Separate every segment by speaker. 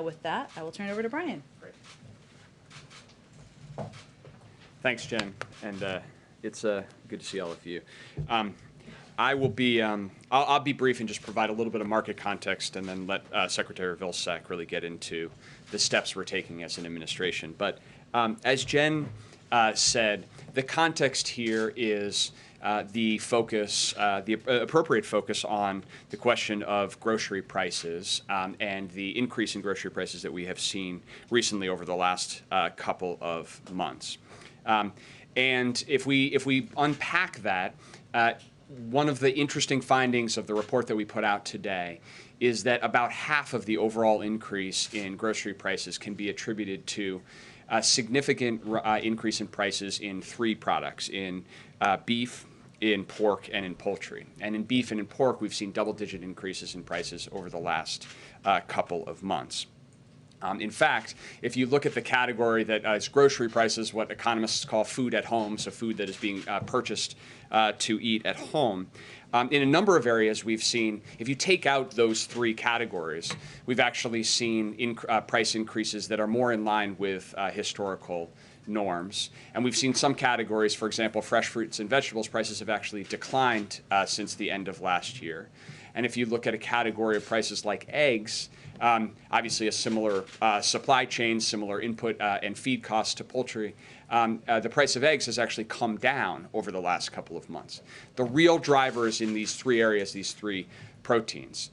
Speaker 1: With that, I will turn it over to Brian.
Speaker 2: Great. Thanks, Jen, and it's good to see all of you. I will be, I'll be brief and just provide a little bit of market context and then let Secretary Vilsack really get into the steps we're taking as an administration. But as Jen said, the context here is the focus, the appropriate focus on the question of grocery prices and the increase in grocery prices that we have seen recently over the last couple of months. And if we unpack that, one of the interesting findings of the report that we put out today is that about half of the overall increase in grocery prices can be attributed to a significant increase in prices in three products, in beef, in pork, and in poultry. And in beef and in pork, we've seen double-digit increases in prices over the last couple of months. In fact, if you look at the category that is grocery prices, what economists call food at home, so food that is being purchased to eat at home, in a number of areas we've seen, if you take out those three categories, we've actually seen price increases that are more in line with historical norms. And we've seen some categories, for example, fresh fruits and vegetables prices have actually declined since the end of last year. And if you look at a category of prices like eggs, obviously a similar supply chain, similar input and feed costs to poultry, the price of eggs has actually come down over the last couple of months. The real drivers in these three areas, these three proteins.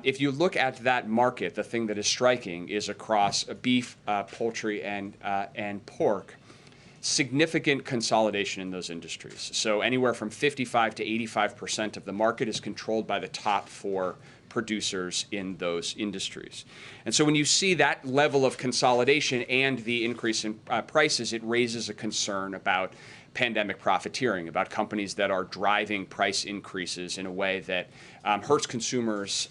Speaker 2: If you look at that market, the thing that is striking is across beef, poultry, and pork, significant consolidation in those industries. So anywhere from 55 to 85% of the market is controlled by the top four producers in those industries. And so when you see that level of consolidation and the increase in prices, it raises a concern about pandemic profiteering, about companies that are driving price increases in a way that hurts consumers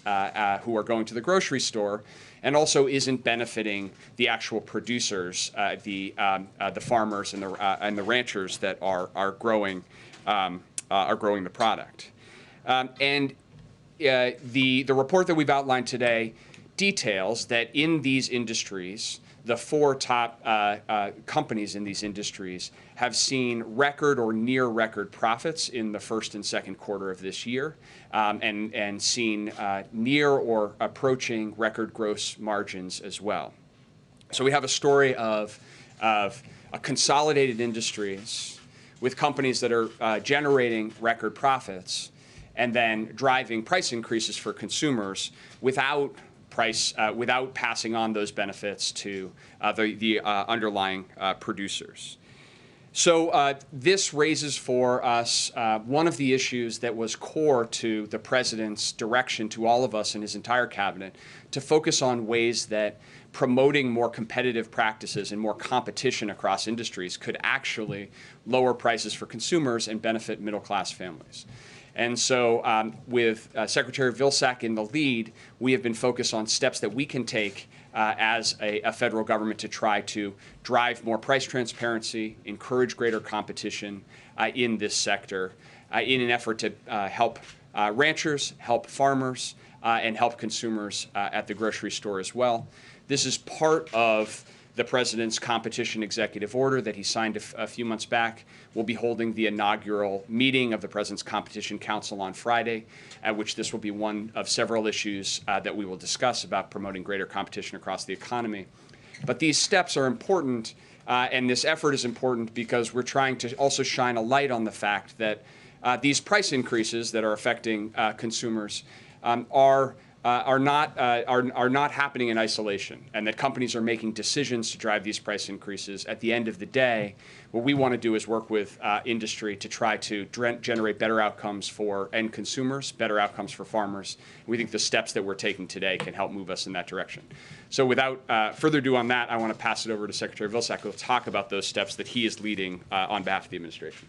Speaker 2: who are going to the grocery store and also isn't benefiting the actual producers, the farmers and the ranchers that are growing the product. The report that we've outlined today details that in these industries, the four top companies in these industries have seen record or near record profits in the first and second quarter of this year, and seen near or approaching record gross margins as well. So we have a story of a consolidated industries with companies that are generating record profits and then driving price increases for consumers without passing on those benefits to the underlying producers. So this raises for us one of the issues that was core to the president's direction to all of us and his entire cabinet to focus on ways that promoting more competitive practices and more competition across industries could actually lower prices for consumers and benefit middle-class families. And so with Secretary Vilsack in the lead, we have been focused on steps that we can take as a federal government to try to drive more price transparency, encourage greater competition in this sector in an effort to help ranchers, help farmers, and help consumers at the grocery store as well. This is part of the president's competition executive order that he signed a few months back. We'll be holding the inaugural meeting of the President's Competition Council on Friday, at which this will be one of several issues that we will discuss about promoting greater competition across the economy. But these steps are important, and this effort is important because we're trying to also shine a light on the fact that these price increases that are affecting consumers are not happening in isolation, and that companies are making decisions to drive these price increases. At the end of the day, what we want to do is work with industry to try to generate better outcomes for end consumers, better outcomes for farmers. We think the steps that we're taking today can help move us in that direction. So without further ado on that, I want to pass it over to Secretary Vilsack, who will talk about those steps that he is leading on behalf of the administration.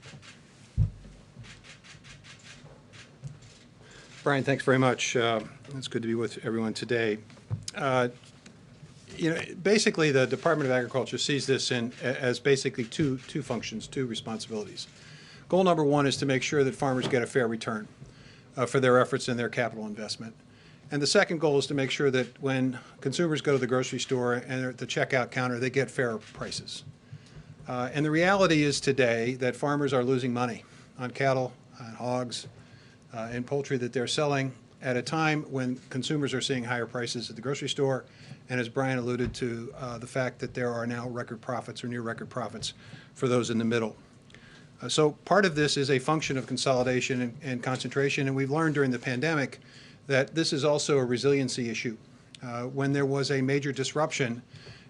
Speaker 3: Brian, thanks very much. It's good to be with everyone today. Basically, the Department of Agriculture sees this as basically two functions, two responsibilities. Goal number one is to make sure that farmers get a fair return for their efforts and their capital investment. And the second goal is to make sure that when consumers go to the grocery store and they're at the checkout counter, they get fair prices. And the reality is today that farmers are losing money on cattle, on hogs, and poultry that they're selling at a time when consumers are seeing higher prices at the grocery store. And as Brian alluded to, the fact that there are now record profits or near record profits for those in the middle. So part of this is a function of consolidation and concentration, and we've learned during the pandemic that this is also a resiliency issue. When there was a major disruption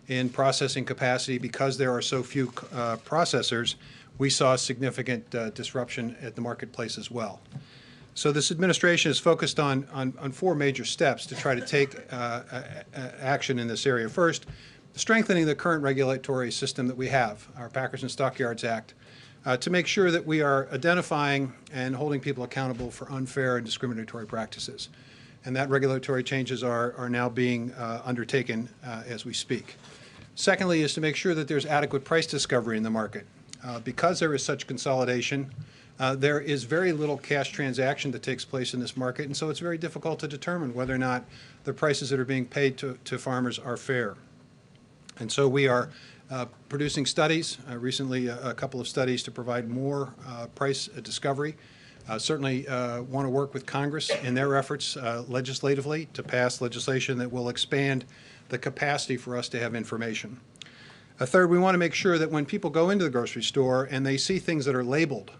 Speaker 3: in processing capacity because there are so few processors, we saw significant disruption at the marketplace as well. So this administration is focused on four major steps to try to take action in this area. First, strengthening the current regulatory system that we have, our Packers and Stockyards Act, to make sure that we are identifying and holding people accountable for unfair and discriminatory practices. And that regulatory changes are now being undertaken as we speak. Secondly is to make sure that there's adequate price discovery in the market. Because there is such consolidation, there is very little cash transaction that takes place in this market, and so it's very difficult to determine whether or not the prices that are being paid to farmers are fair. And so we are producing studies, recently a couple of studies to provide more price discovery. Certainly want to work with Congress in their efforts legislatively to pass legislation that will expand the capacity for us to have information. Third, we want to make sure that when people go into the grocery store and they see things that are labeled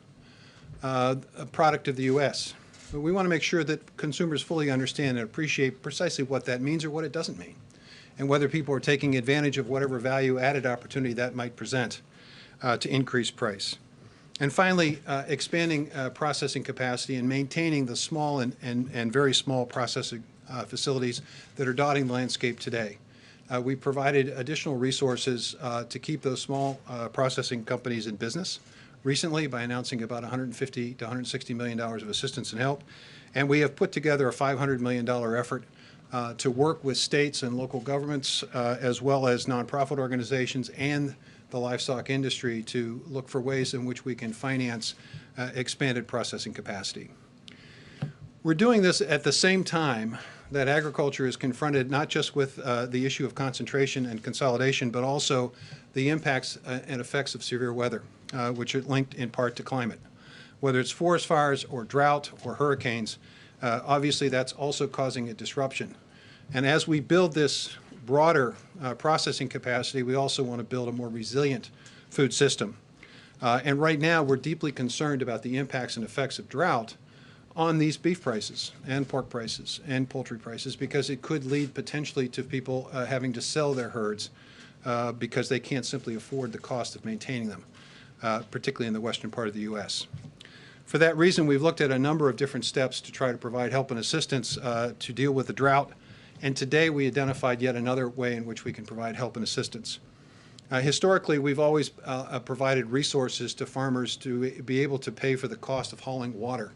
Speaker 3: a product of the U.S., we want to make sure that consumers fully understand and appreciate precisely what that means or what it doesn't mean, and whether people are taking advantage of whatever value-added opportunity that might present to increase price. And finally, expanding processing capacity and maintaining the small and very small processing facilities that are dotting the landscape today. We provided additional resources to keep those small processing companies in business recently by announcing about $150 to $160 million of assistance and help. And we have put together a $500 million effort to work with states and local governments as well as nonprofit organizations and the livestock industry to look for ways in which we can finance expanded processing capacity. We're doing this at the same time that agriculture is confronted not just with the issue of concentration and consolidation, but also the impacts and effects of severe weather, which are linked in part to climate. Whether it's forest fires or drought or hurricanes, obviously that's also causing a disruption. And as we build this broader processing capacity, we also want to build a more resilient food system. And right now, we're deeply concerned about the impacts and effects of drought on these beef prices and pork prices and poultry prices, because it could lead potentially to people having to sell their herds because they can't simply afford the cost of maintaining them, particularly in the western part of the U.S. For that reason, we've looked at a number of different steps to try to provide help and assistance to deal with the drought. And today we identified yet another way in which we can provide help and assistance. Historically, we've always provided resources to farmers to be able to pay for the cost of hauling water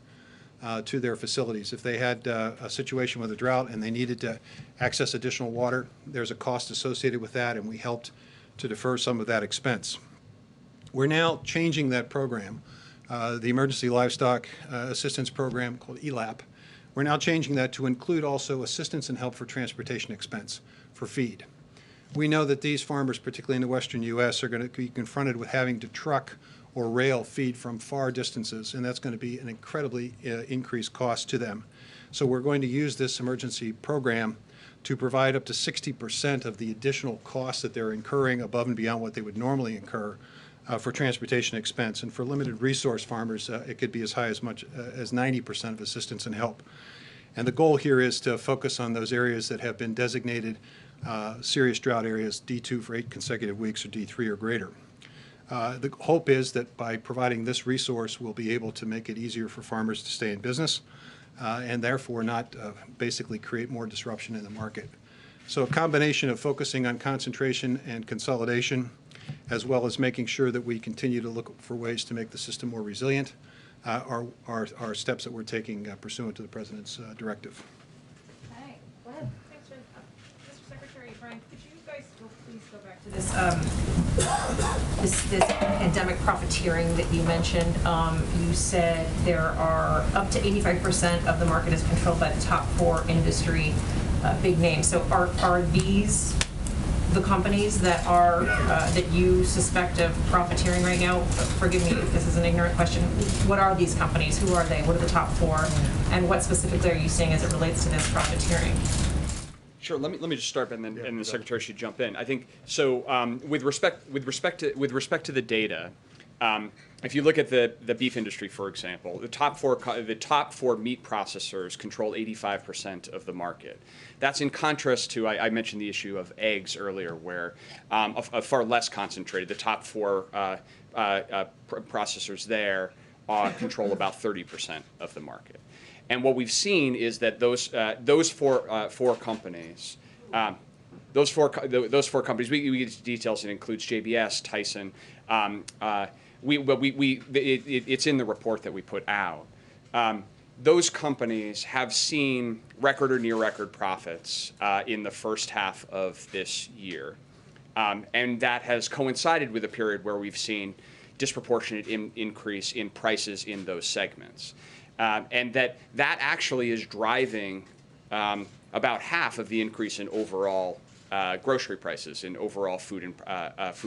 Speaker 3: to their facilities. If they had a situation with a drought and they needed to access additional water, there's a cost associated with that, and we helped to defer some of that expense. We're now changing that program, the Emergency Livestock Assistance Program called ELAP. We're now changing that to include also assistance and help for transportation expense for feed. We know that these farmers, particularly in the western U.S., are going to be confronted with having to truck or rail feed from far distances, and that's going to be an incredibly increased cost to them. So we're going to use this emergency program to provide up to 60% of the additional costs that they're incurring above and beyond what they would normally incur for transportation expense. And for limited resource farmers, it could be as high as much as 90% of assistance and help. And the goal here is to focus on those areas that have been designated serious drought areas, D2 for 8 consecutive weeks or D3 or greater. The hope is that by providing this resource, we'll be able to make it easier for farmers to stay in business and therefore not basically create more disruption in the market. So a combination of focusing on concentration and consolidation, as well as making sure that we continue to look for ways to make the system more resilient, are steps that we're taking pursuant to the President's directive.
Speaker 1: Okay, go ahead.
Speaker 4: Thanks, Jen. Mr. Secretary, Brian, could you guys guys please go back to this pandemic profiteering that you mentioned? You said there are up to 85% of the market is controlled by the top 4 industry big names. So are these the companies that are that you suspect of profiteering right now? Forgive me if this is an ignorant question. What are these companies? Who are they? What are the top 4? And what specifically are you seeing as it relates to this profiteering?
Speaker 2: Sure. Let me just start, and then the secretary should jump in. I think so. With respect to the data, if you look at the beef industry, for example, the top four meat processors control 85% of the market. That's in contrast to I mentioned the issue of eggs earlier, where far less concentrated. The top 4 processors there control about 30% of the market. And what we've seen is that those four companies, those four companies, we get into details. It includes JBS, Tyson. It's in the report that we put out. Those companies have seen record or near record profits in the first half of this year, and that has coincided with a period where we've seen disproportionate increase in prices in those segments. And that actually is driving about half of the increase in overall grocery prices, in overall food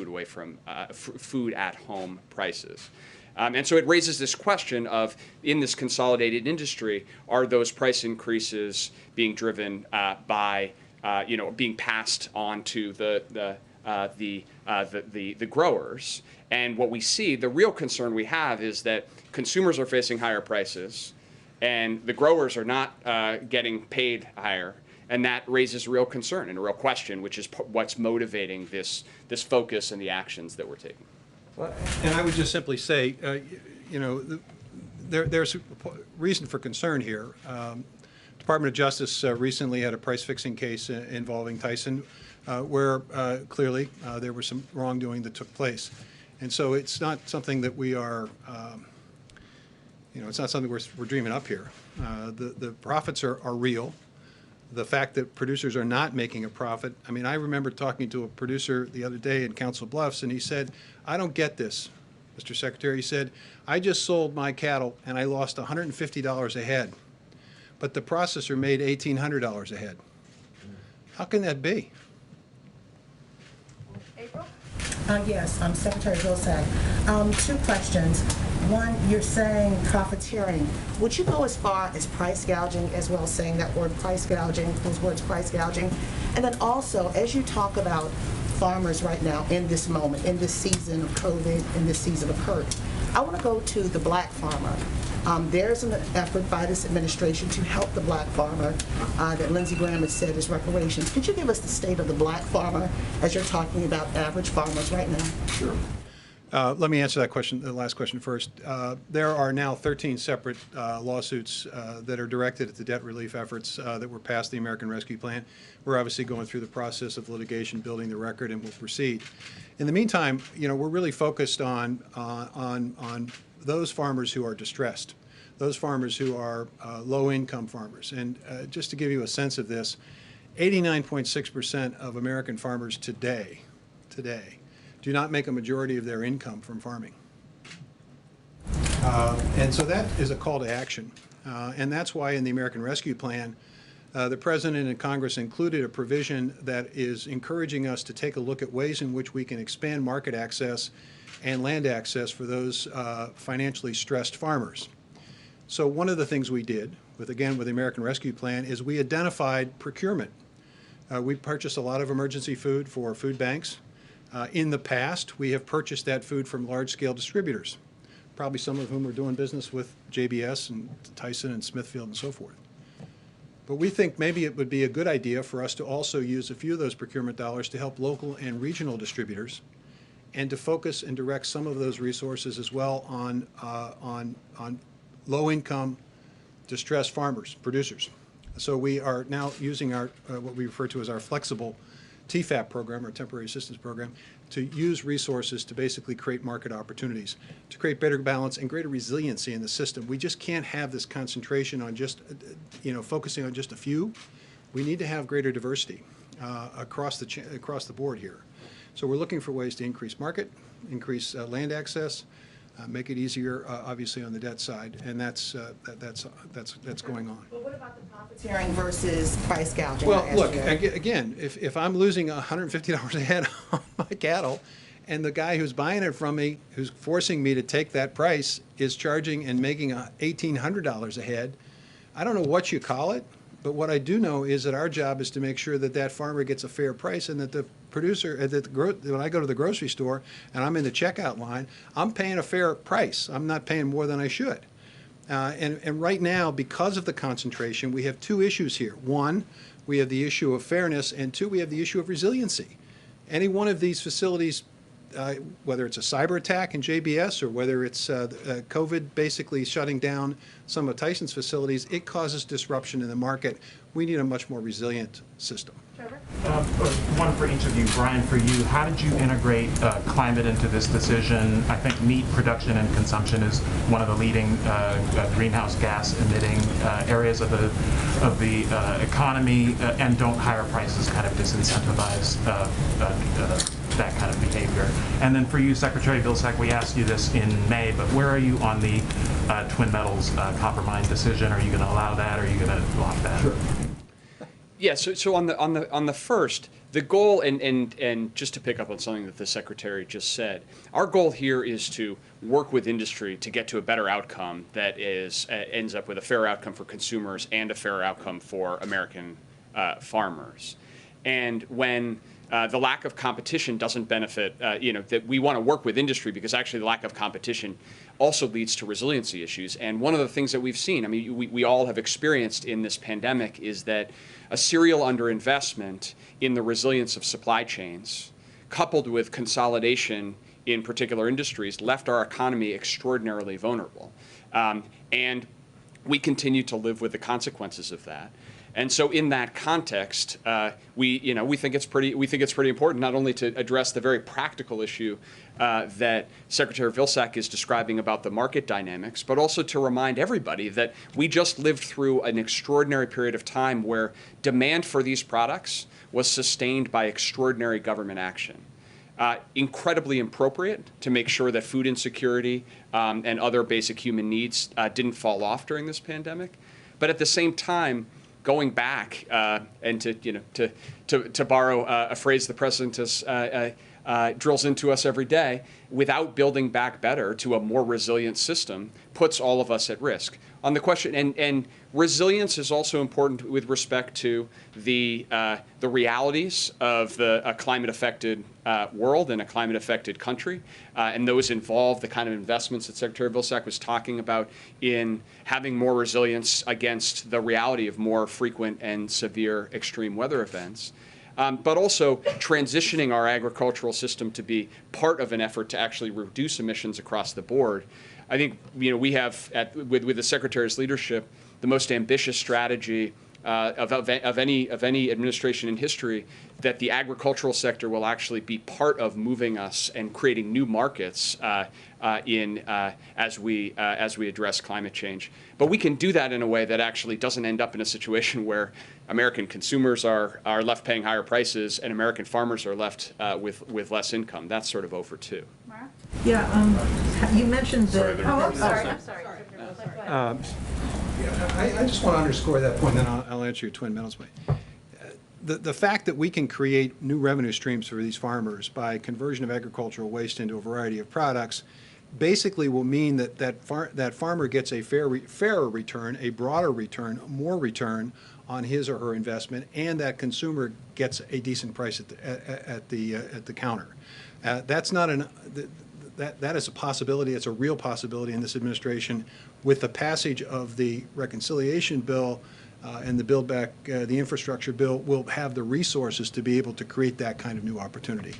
Speaker 2: away from food at home prices. And so it raises this question of, in this consolidated industry, are those price increases being driven by being passed on to the growers? And what we see, the real concern we have, is that consumers are facing higher prices, and the growers are not getting paid higher, and that raises real concern and a real question, which is what's motivating this focus and the actions that we're taking.
Speaker 3: Well, and I would just simply say, there's reason for concern here. Department of Justice recently had a price-fixing case involving Tyson, where clearly there was some wrongdoing that took place. And so it's not something that we are, it's not something we're dreaming up here. The profits are real. The fact that producers are not making a profit. I mean, I remember talking to a producer the other day in Council Bluffs, and he said, "I don't get this, Mr. Secretary." He said, "I just sold my cattle and I lost $150 a head, but the processor made $1,800 a head. How can that be?"
Speaker 4: April?
Speaker 5: Yes, I'm Secretary Vilsack. 2 questions. One, you're saying profiteering. Would you go as far as price gouging as well, saying that word price gouging, those words price gouging? And then also, as you talk about farmers right now in this moment, in this season of COVID, in this season of hurt, I want to go to the black farmer. There's an effort by this administration to help the black farmer that Lindsey Graham has said is reparations. Could you give us the state of the black farmer as you're talking about average farmers right now?
Speaker 3: Sure. Let me answer that question, the last question first. There are now 13 separate lawsuits that are directed at the debt relief efforts that were passed the American Rescue Plan. We're obviously going through the process of litigation, building the record, and we'll proceed. In the meantime, we're really focused on those farmers who are distressed, those farmers who are low-income farmers. And just to give you a sense of this, 89.6% of American farmers today do not make a majority of their income from farming. And so that is a call to action. And that's why in the American Rescue Plan, the President and Congress included a provision that is encouraging us to take a look at ways in which we can expand market access and land access for those financially stressed farmers. So one of the things we did, with the American Rescue Plan, is we identified procurement. We purchased a lot of emergency food for food banks. In the past, we have purchased that food from large-scale distributors, probably some of whom are doing business with JBS and Tyson and Smithfield and so forth. But we think maybe it would be a good idea for us to also use a few of those procurement dollars to help local and regional distributors, and to focus and direct some of those resources as well on low-income, distressed farmers, producers. So we are now using our what we refer to as our flexible TFAP program, or temporary assistance program, to use resources to basically create market opportunities, to create better balance and greater resiliency in the system. We just can't have this concentration on just, focusing on just a few. We need to have greater diversity. across the board here. So we're looking for ways to increase market, increase land access, make it easier, obviously, on the debt side, and that's going on.
Speaker 5: But what about the profiteering versus price gouging?
Speaker 3: Well, look, again, if I'm losing $150 a head on my cattle, and the guy who's buying it from me, who's forcing me to take that price, is charging and making $1,800 a head, I don't know what you call it, but what I do know is that our job is to make sure that that farmer gets a fair price, and that the producer, when I go to the grocery store and I'm in the checkout line, I'm paying a fair price. I'm not paying more than I should. And right now, because of the concentration, we have two issues here. One, we have the issue of fairness, and two, we have the issue of resiliency. Any one of these facilities, whether it's a cyber attack in JBS or whether it's COVID basically shutting down some of Tyson's facilities, it causes disruption in the market. We need a much more resilient system.
Speaker 4: Trevor?
Speaker 6: One for each of you. Brian, for you, how did you integrate climate into this decision? I think meat production and consumption is one of the leading greenhouse gas emitting areas of the economy, and don't higher prices kind of disincentivize that kind of behavior? And then for you, Secretary Vilsack, we asked you this in May, but where are you on the Twin Metals copper mine decision? Are you going to allow that, or are you going to block that?
Speaker 3: Sure.
Speaker 2: Yeah, so on the first, the goal, and just to pick up on something that the Secretary just said, our goal here is to work with industry to get to a better outcome that ends up with a fair outcome for consumers and a fair outcome for American farmers. And when the lack of competition doesn't benefit, that we want to work with industry, because actually the lack of competition also leads to resiliency issues. And one of the things that we've seen, I mean, we all have experienced in this pandemic, is that a serial underinvestment in the resilience of supply chains, coupled with consolidation in particular industries, left our economy extraordinarily vulnerable. And we continue to live with the consequences of that. And so, in that context, we think it's pretty important not only to address the very practical issue that Secretary Vilsack is describing about the market dynamics, but also to remind everybody that we just lived through an extraordinary period of time where demand for these products was sustained by extraordinary government action. Incredibly appropriate to make sure that food insecurity and other basic human needs didn't fall off during this pandemic, but at the same time, going back and to borrow a phrase the president drills into us every day, without building back better to a more resilient system, puts all of us at risk. On the question, and resilience is also important with respect to the realities of a climate-affected world and a climate-affected country, and those involve the kind of investments that Secretary Vilsack was talking about in having more resilience against the reality of more frequent and severe extreme weather events. But also transitioning our agricultural system to be part of an effort to actually reduce emissions across the board. I think we have, with the Secretary's leadership, the most ambitious strategy of any administration in history, that the agricultural sector will actually be part of moving us and creating new markets as we address climate change. But we can do that in a way that actually doesn't end up in a situation where American consumers are left paying higher prices and American farmers are left with less income. That's sort of over too.
Speaker 1: Mara?
Speaker 7: Yeah, you mentioned that.
Speaker 4: I'm sorry.
Speaker 3: I just want to underscore that point, then I'll answer your Twin Metals point. The fact that we can create new revenue streams for these farmers by conversion of agricultural waste into a variety of products basically will mean that farmer gets a fairer return, a broader return, more return on his or her investment, and that consumer gets a decent price at the counter. That's not that is a possibility. It's a real possibility in this administration. With the passage of the reconciliation bill and the Build Back the Infrastructure bill, we'll have the resources to be able to create that kind of new opportunity.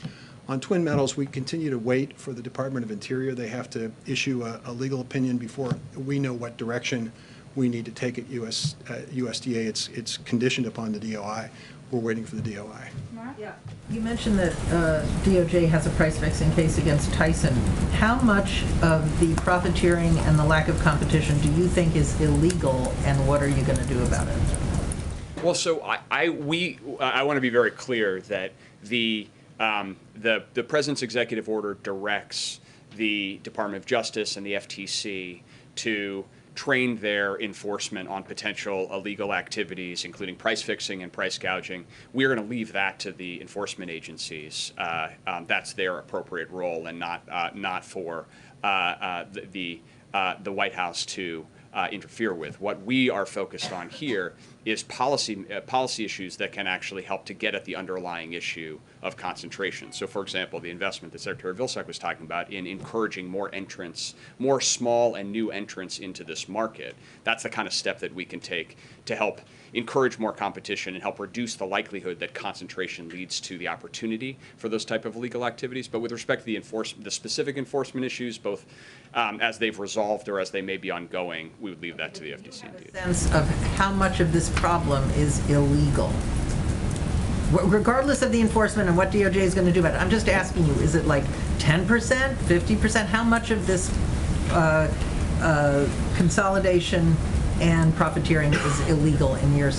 Speaker 3: On Twin Metals, we continue to wait for the Department of Interior. They have to issue a legal opinion before we know what direction we need to take at USDA. It's conditioned upon the DOI. We're waiting for the DOI.
Speaker 7: Yeah. You mentioned that DOJ has a price fixing case against Tyson. How much of the profiteering and the lack of competition do you think is illegal, and what are you going to do about it?
Speaker 2: Well, so I want to be very clear that the president's executive order directs the Department of Justice and the FTC to train their enforcement on potential illegal activities, including price fixing and price gouging. We are going to leave that to the enforcement agencies. That's their appropriate role, and not for the White House to interfere with. What we are focused on here is policy issues that can actually help to get at the underlying issue of concentration. So, for example, the investment that Secretary Vilsack was talking about in encouraging more entrants, more small and new entrants into this market. That's the kind of step that we can take to help encourage more competition and help reduce the likelihood that concentration leads to the opportunity for those type of illegal activities. But with respect to the specific enforcement issues, both as they've resolved or as they may be ongoing, we would leave that to the FTC.
Speaker 7: Do you have a sense of how much of this problem is illegal? Regardless of the enforcement and what DOJ is going to do about it, I'm just asking you, is it like 10%, 50%? How much of this consolidation and profiteering is illegal in your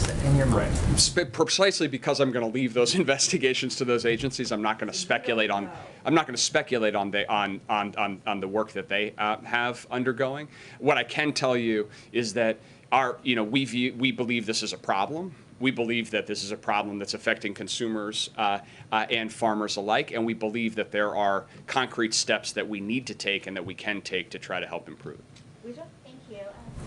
Speaker 7: mind?
Speaker 2: Right. Precisely because I'm going to leave those investigations to those agencies. I'm not going to speculate on. I'm not going to speculate on the work that they have undergoing. What I can tell you is that we believe this is a problem. We believe that this is a problem that's affecting consumers and farmers alike, and we believe that there are concrete steps that we need to take and that we can take to try to help improve it.
Speaker 8: Thank you.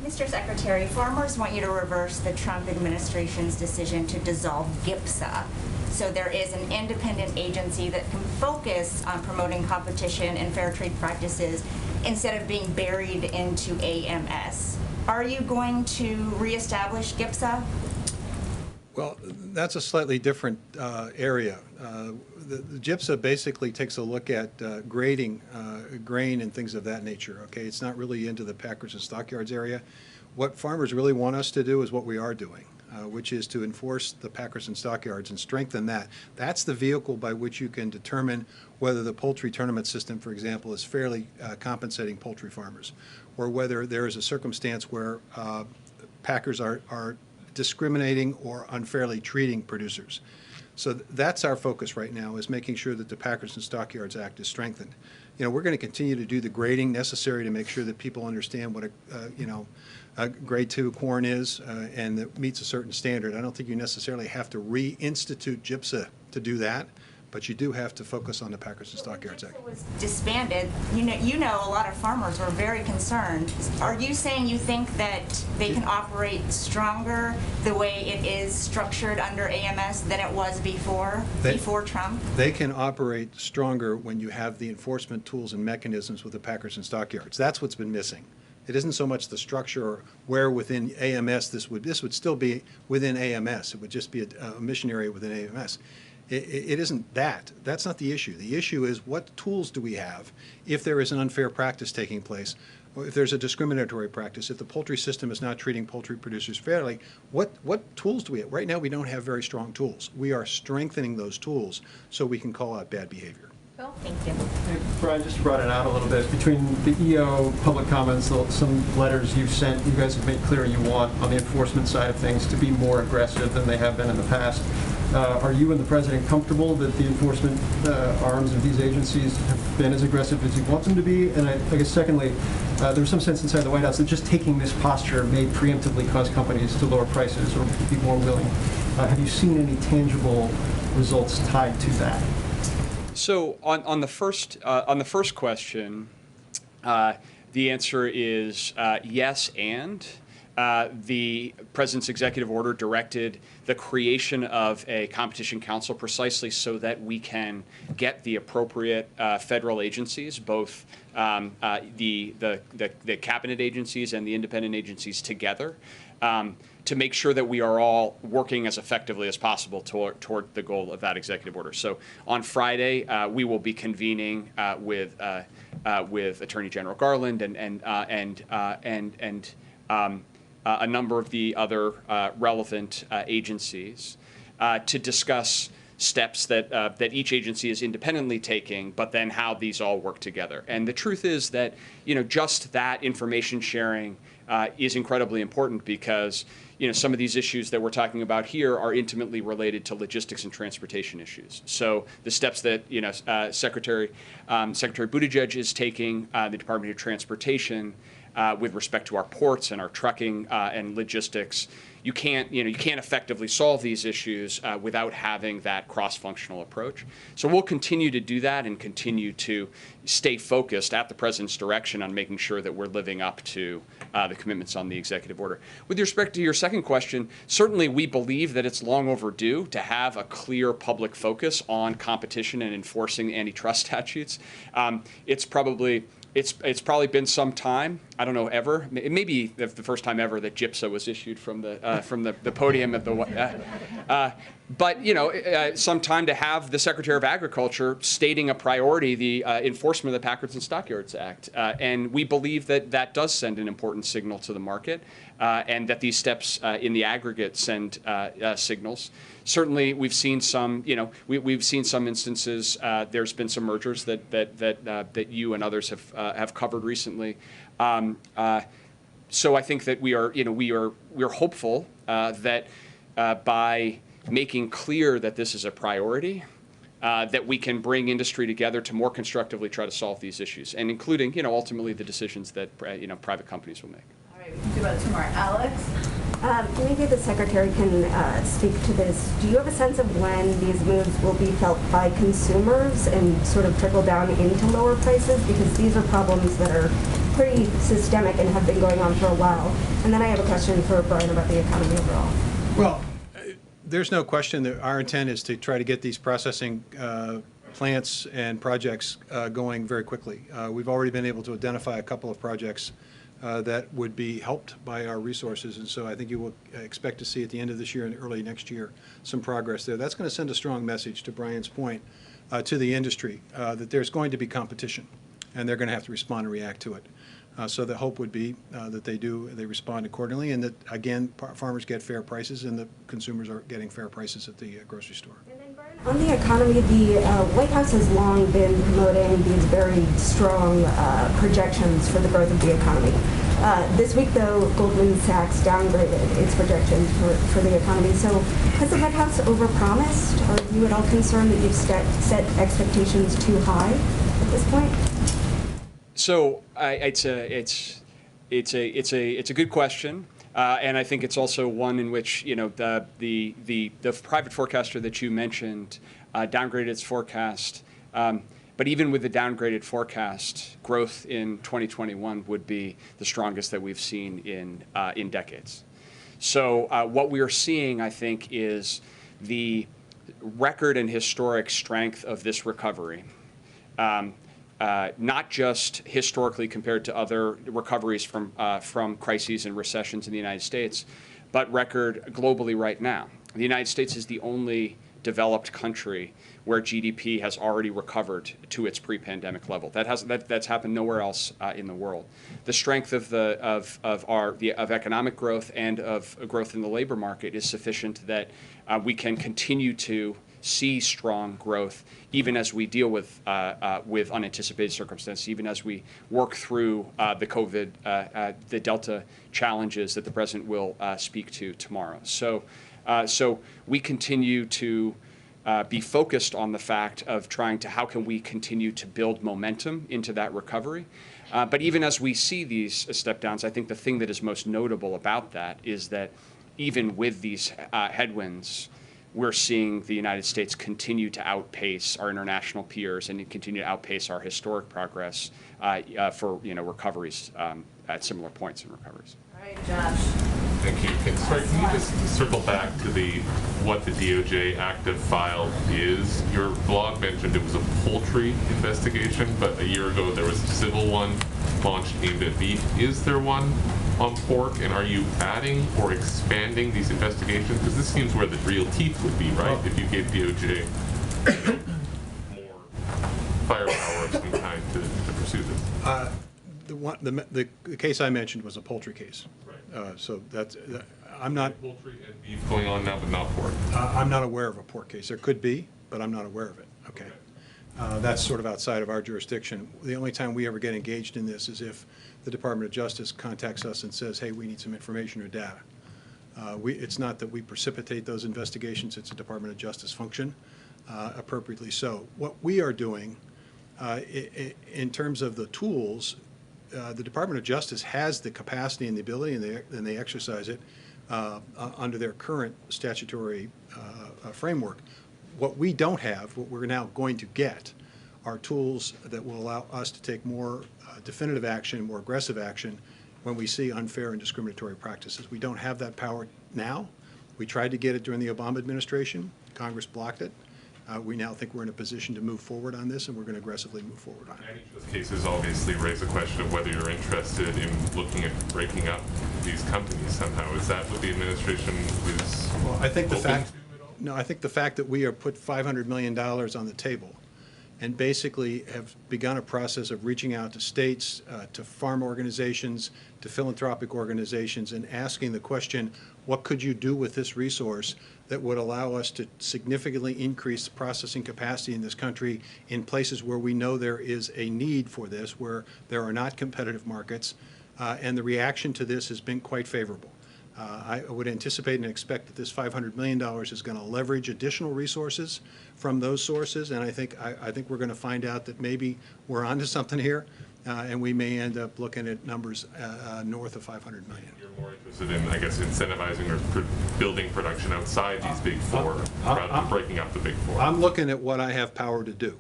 Speaker 8: Mr. Secretary, farmers want you to reverse the Trump administration's decision to dissolve GIPSA. So there is an independent agency that can focus on promoting competition and fair trade practices instead of being buried into AMS. Are you going to reestablish GIPSA?
Speaker 3: Well, that's a slightly different area. The GIPSA basically takes a look at grading grain and things of that nature. Okay, it's not really into the packers and stockyards area. What farmers really want us to do is what we are doing, which is to enforce the packers and stockyards and strengthen that. That's the vehicle by which you can determine whether the poultry tournament system, for example, is fairly compensating poultry farmers, or whether there is a circumstance where packers are discriminating or unfairly treating producers. So that's our focus right now, is making sure that the Packers and Stockyards Act is strengthened. We're going to continue to do the grading necessary to make sure that people understand what a grade 2 corn is and that meets a certain standard. I don't think you necessarily have to reinstitute GIPSA to do that, but you do have to focus on the Packers and Stockyards Act.
Speaker 8: When GIPSA was disbanded, you know a lot of farmers were very concerned. Are you saying you think that they can operate stronger the way it is structured under AMS than it was before Trump?
Speaker 3: They can operate stronger when you have the enforcement tools and mechanisms with the Packers and Stockyards. That's what's been missing. It isn't so much the structure or where within AMS this would still be within AMS. It would just be a mission area within AMS. It isn't that. That's not the issue. The issue is, what tools do we have if there is an unfair practice taking place, or if there's a discriminatory practice, if the poultry system is not treating poultry producers fairly, what tools do we have? Right now we don't have very strong tools. We are strengthening those tools so we can call out bad behavior.
Speaker 8: Well, thank you.
Speaker 9: Hey, Brian, just brought it out a little bit. Between the EO public comments, some letters you've sent, you guys have made clear you want, on the enforcement side of things, to be more aggressive than they have been in the past. Are you and the President comfortable that the enforcement arms of these agencies have been as aggressive as you want them to be? And I guess secondly, there's some sense inside the White House that just taking this posture may preemptively cause companies to lower prices or be more willing. Have you seen any tangible results tied to that?
Speaker 2: So on the first question, the answer is yes, and the President's executive order directed the creation of a competition council precisely so that we can get the appropriate federal agencies, both the cabinet agencies and the independent agencies together, to make sure that we are all working as effectively as possible toward the goal of that executive order. So on Friday, we will be convening with Attorney General Garland and a number of the other relevant agencies to discuss steps that each agency is independently taking, but then how these all work together. And the truth is that just that information sharing is incredibly important, because some of these issues that we're talking about here are intimately related to logistics and transportation issues. So the steps that Secretary Buttigieg is taking, the Department of Transportation, with respect to our ports and our trucking and logistics, you can't effectively solve these issues without having that cross-functional approach. So we'll continue to do that and continue to stay focused at the president's direction on making sure that we're living up to the commitments on the executive order. With respect to your second question, certainly we believe that it's long overdue to have a clear public focus on competition and enforcing antitrust statutes. It's probably been some time. I don't know, ever. It may be the first time ever that GIPSA was issued from the podium at the. But some time to have the Secretary of Agriculture stating a priority, the enforcement of the Packards and Stockyards Act, and we believe that that does send an important signal to the market, and that these steps in the aggregate send signals. Certainly, we've seen some. We've seen some instances. There's been some mergers that you and others have covered recently. So I think that we are hopeful that by making clear that this is a priority, that we can bring industry together to more constructively try to solve these issues, and including ultimately the decisions that private companies will make.
Speaker 1: All right, we can do about two more. Alex?
Speaker 10: Maybe the Secretary can speak to this. Do you have a sense of when these moves will be felt by consumers and sort of trickle down into lower prices? Because these are problems that are pretty systemic and have been going on for a while. And then I have a question for Brian about the economy overall.
Speaker 3: Well, there's no question that our intent is to try to get these processing plants and projects going very quickly. We've already been able to identify a couple of projects that would be helped by our resources, and so I think you will expect to see at the end of this year and early next year some progress there. That's going to send a strong message, to Brian's point, to the industry that there's going to be competition, and they're going to have to respond and react to it. So the hope would be that they respond accordingly, and that, again, farmers get fair prices and the consumers are getting fair prices at the grocery store.
Speaker 10: On the economy, the White House has long been promoting these very strong projections for the growth of the economy. This week, though, Goldman Sachs downgraded its projections for the economy. So has the White House overpromised? Are you at all concerned that you've set expectations too high at this point?
Speaker 2: So it's a good question, and I think it's also one in which the private forecaster that you mentioned downgraded its forecast. But even with the downgraded forecast, growth in 2021 would be the strongest that we've seen in decades. So what we are seeing, I think, is the record and historic strength of this recovery. Not just historically compared to other recoveries from crises and recessions in the United States, but record globally right now. The United States is the only developed country where GDP has already recovered to its pre-pandemic level. That's happened nowhere else in the world. The strength of economic growth and of growth in the labor market is sufficient that we can continue to see strong growth, even as we deal with unanticipated circumstances, even as we work through the COVID, the Delta challenges that the president will speak to tomorrow. So we continue to be focused on the fact of how can we continue to build momentum into that recovery. But even as we see these step downs, I think the thing that is most notable about that is that even with these headwinds, we're seeing the United States continue to outpace our international peers and continue to outpace our historic progress for recoveries at similar points in recoveries.
Speaker 1: All right, Josh.
Speaker 11: Thank you. Can you just circle back to what the DOJ active file is? Your blog mentioned it was a poultry investigation, but a year ago there was a civil one launched aimed at beef. Is there one on pork, and are you adding or expanding these investigations? Because this seems where the real teeth would be, right? If you gave DOJ more firepower of some kind to pursue this.
Speaker 3: The case I mentioned was a poultry case.
Speaker 11: Right.
Speaker 3: So I'm not.
Speaker 11: Poultry and beef going on now, but not pork.
Speaker 3: I'm not aware of a pork case. There could be, but I'm not aware of it. Okay. That's sort of outside of our jurisdiction. The only time we ever get engaged in this is if the Department of Justice contacts us and says, hey, we need some information or data. It's not that we precipitate those investigations, it's a Department of Justice function, appropriately so. What we are doing in terms of the tools, the Department of Justice has the capacity and the ability, and they exercise it under their current statutory framework. What we don't have, what we're now going to get, are tools that will allow us to take more definitive action, more aggressive action when we see unfair and discriminatory practices. We don't have that power now. We tried to get it during the Obama administration. Congress blocked it. We now think we're in a position to move forward on this, and we're going to aggressively move forward on it.
Speaker 11: Any of those cases obviously raise the question of whether you're interested in looking at breaking up these companies somehow. Is that what the administration is?
Speaker 3: Well, I think the
Speaker 11: open
Speaker 3: fact,
Speaker 11: to at all?
Speaker 3: no, I think the fact that we are put $500 million on the table and basically have begun a process of reaching out to states, to farm organizations, to philanthropic organizations, and asking the question, what could you do with this resource that would allow us to significantly increase processing capacity in this country in places where we know there is a need for this, where there are not competitive markets, and the reaction to this has been quite favorable. I would anticipate and expect that this $500 million is going to leverage additional resources from those sources, and I think we're going to find out that maybe we're onto something here, and we may end up looking at numbers north of $500 million.
Speaker 11: You're more interested in, I guess, incentivizing or building production outside these big four rather than breaking up the big four.
Speaker 3: I'm looking at what I have power to do.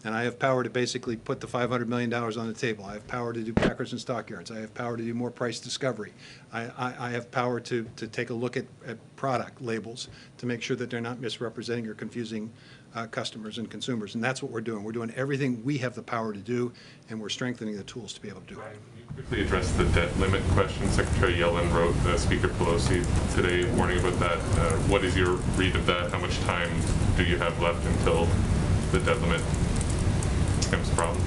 Speaker 3: And I have power to basically put the $500 million on the table. I have power to do packers and stockyards. I have power to do more price discovery. I have power to take a look at product labels to make sure that they're not misrepresenting or confusing customers and consumers. And that's what we're doing. We're doing everything we have the power to do, and we're strengthening the tools to be able to do it.
Speaker 11: Can you quickly address the debt limit question? Secretary Yellen wrote Speaker Pelosi today warning about that. What is your read of that? How much time do you have left until the debt limit becomes a problem?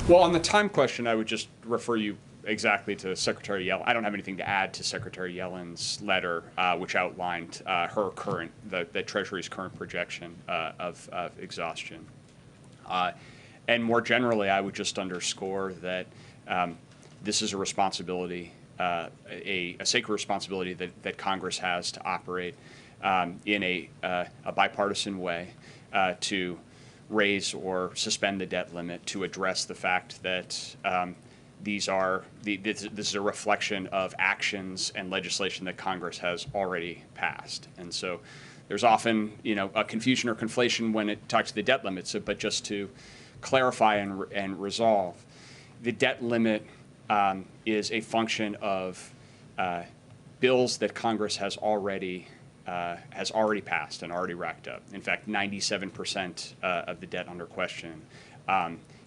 Speaker 2: Well, on the time question, I would just refer you exactly to Secretary Yellen. I don't have anything to add to Secretary Yellen's letter, which outlined her current, the Treasury's current projection of exhaustion. And more generally, I would just underscore that this is a responsibility, a sacred responsibility that Congress has to operate in a bipartisan way to raise or suspend the debt limit, to address the fact that this is a reflection of actions and legislation that Congress has already passed. And so there's often, a confusion or conflation when it talks to the debt limit. But just to clarify and resolve, the debt limit is a function of bills that Congress has already passed and already racked up. In fact, 97% of the debt under question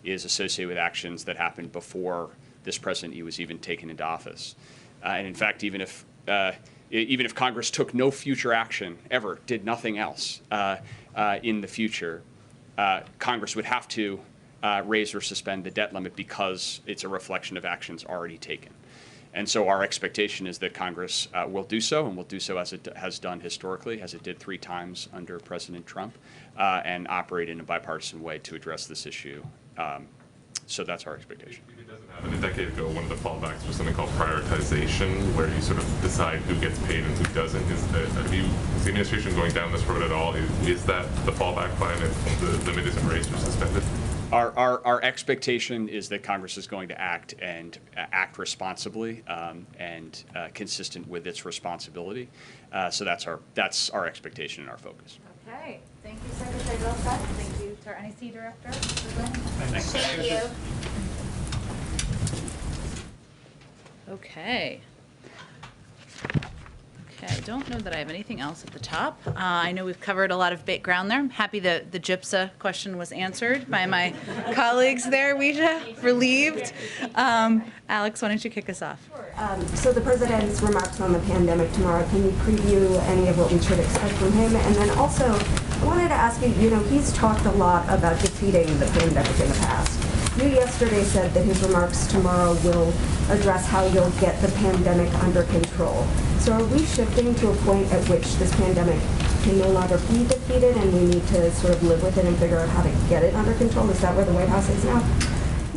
Speaker 2: is associated with actions that happened before this president was even taken into office. And in fact, even if Congress took no future action ever, did nothing else in the future, Congress would have to raise or suspend the debt limit because it's a reflection of actions already taken. And so our expectation is that Congress will do so, and will do so as it has done historically, as it did 3 times under President Trump, and operate in a bipartisan way to address this issue. So that's our expectation.
Speaker 11: It doesn't happen. A decade ago, one of the fallbacks was something called prioritization, where you sort of decide who gets paid and who doesn't. Is the administration going down this road at all? Is that the fallback plan if the limit isn't raised or suspended?
Speaker 2: Our expectation is that Congress is going to act responsibly and consistent with its responsibility. So that's our expectation and our focus.
Speaker 1: Okay, thank you, Secretary Vilsack. Thank you to our NEC Director, Mr. Lynn.
Speaker 2: Thanks.
Speaker 8: Thank you.
Speaker 1: Okay. I don't know that I have anything else at the top. I know we've covered a lot of ground there. I'm happy that the GIPSA question was answered by my colleagues there, Ouija, relieved. Alex, why don't you kick us off?
Speaker 10: So the president's remarks on the pandemic tomorrow, can you preview any of what we should expect from him? And then also, I wanted to ask you, he's talked a lot about defeating the pandemic in the past. You yesterday said that his remarks tomorrow will address how you'll get the pandemic under control. So are we shifting to a point at which this pandemic can no longer be defeated and we need to sort of live with it and figure out how to get it under control? Is that where the White House is now?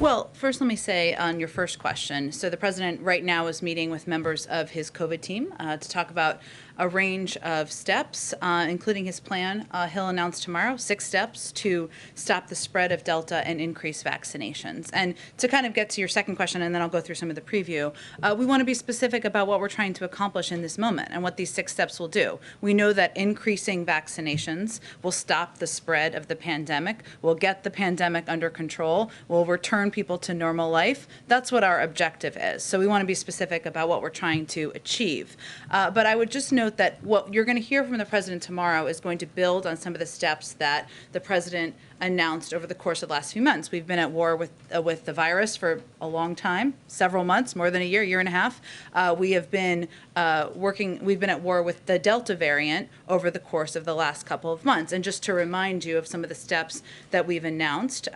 Speaker 1: Well, first, let me say on your first question. So the president right now is meeting with members of his COVID team to talk about a range of steps, including his plan. He'll announce tomorrow 6 steps to stop the spread of Delta and increase vaccinations. And to kind of get to your second question, and then I'll go through some of the preview, we want to be specific about what we're trying to accomplish in this moment and what these 6 steps will do. We know that increasing vaccinations will stop the spread of the pandemic, will get the pandemic under control, will return people to normal life. That's what our objective is. So we want to be specific about what we're trying to achieve. But I would just note that what you're going to hear from the president tomorrow is going to build on some of the steps that the president announced over the course of the last few months. We've been at war with the virus for a long time, several months, more than a year and a half. We have been we've been at war with the Delta variant over the course of the last couple of months. And just to remind you of some of the steps that we've announced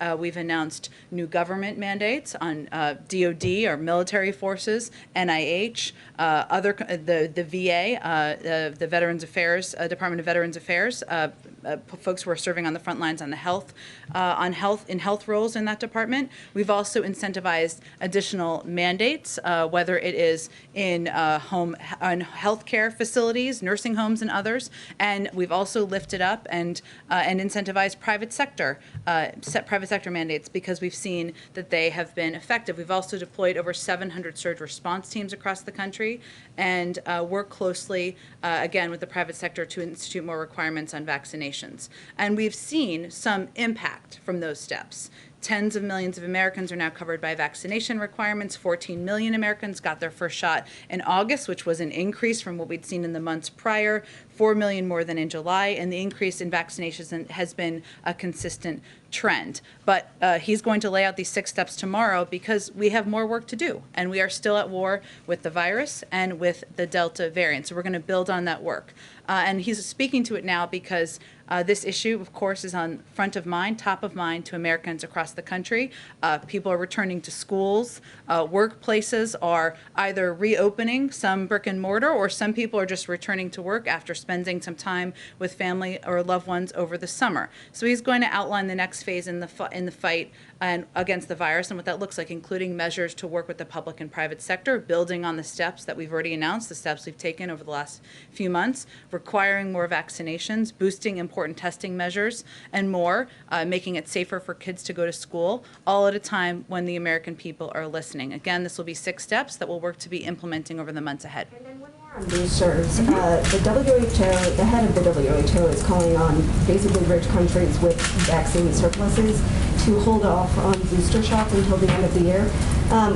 Speaker 1: new government mandates on DOD, our military forces, NIH, the VA, the Veterans Affairs, Department of Veterans Affairs, folks who are serving on the front lines on the health roles in that department. We've also incentivized additional mandates, whether it is in healthcare facilities, nursing homes, and others. And we've also lifted up and incentivized private sector mandates because we've seen that they have been effective. We've also deployed over 700 surge response teams across the country and work closely, again, with the private sector to institute more requirements on vaccinations. And we've seen some impact from those steps. Tens of millions of Americans are now covered by vaccination requirements. 14 million Americans got their first shot in August, which was an increase from what we'd seen in the months prior, 4 million more than in July, and the increase in vaccinations has been a consistent trend. But he's going to lay out these 6 steps tomorrow because we have more work to do, and we are still at war with the virus and with the Delta variant. So we're going to build on that work. And he's speaking to it now because this issue, of course, is on front of mind, top of mind to Americans across the country. People are returning to schools. Workplaces are either reopening, some brick and mortar, or some people are just returning to work after spending some time with family or loved ones over the summer. So he's going to outline the next phase in the fight and against the virus and what that looks like, including measures to work with the public and private sector, building on the steps that we've already announced, the steps we've taken over the last few months, requiring more vaccinations, boosting important testing measures, and more, making it safer for kids to go to school, all at a time when the American people are listening. Again, this will be 6 steps that we'll work to be implementing over the months ahead.
Speaker 10: And then one more on boosters. The WHO, the head of the WHO is calling on basically rich countries with vaccine surpluses to hold off on booster shots until the end of the year.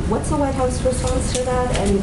Speaker 10: What's the White House response to that? And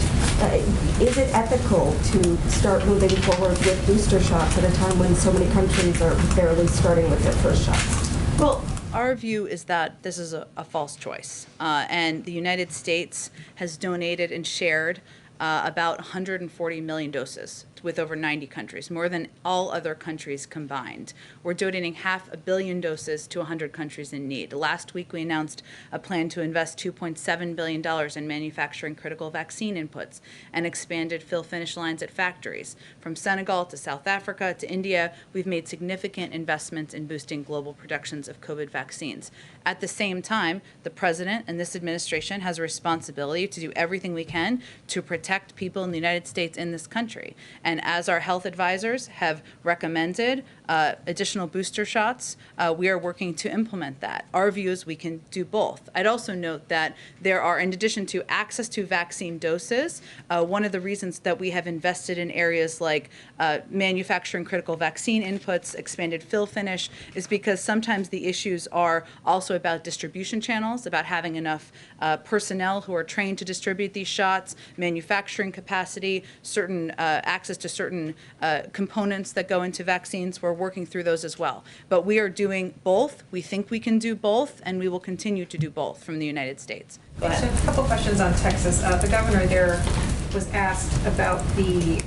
Speaker 10: is it ethical to start moving forward with booster shots at a time when so many countries are barely starting with their first shots?
Speaker 1: Well, our view is that this is a false choice. And the United States has donated and shared about 140 million doses with over 90 countries, more than all other countries combined. We're donating 500 million doses to 100 countries in need. Last week, we announced a plan to invest $2.7 billion in manufacturing critical vaccine inputs and expanded fill-finish lines at factories. From Senegal to South Africa to India, we've made significant investments in boosting global productions of COVID vaccines. At the same time, the president and this administration has a responsibility to do everything we can to protect people in the United States in this country. And as our health advisors have recommended additional booster shots, we are working to implement that. Our view is we can do both. I'd also note that there are, in addition to access to vaccine doses, one of the reasons that we have invested in areas like manufacturing critical vaccine inputs, expanded fill finish, is because sometimes the issues are also about distribution channels, about having enough personnel who are trained to distribute these shots, manufacturing capacity, certain access to certain components that go into vaccines. We're working through those as well. But we are doing both. We think we can do both, and we will continue to do both from the United States. Go ahead.
Speaker 4: So a couple questions on Texas. The governor there was asked about the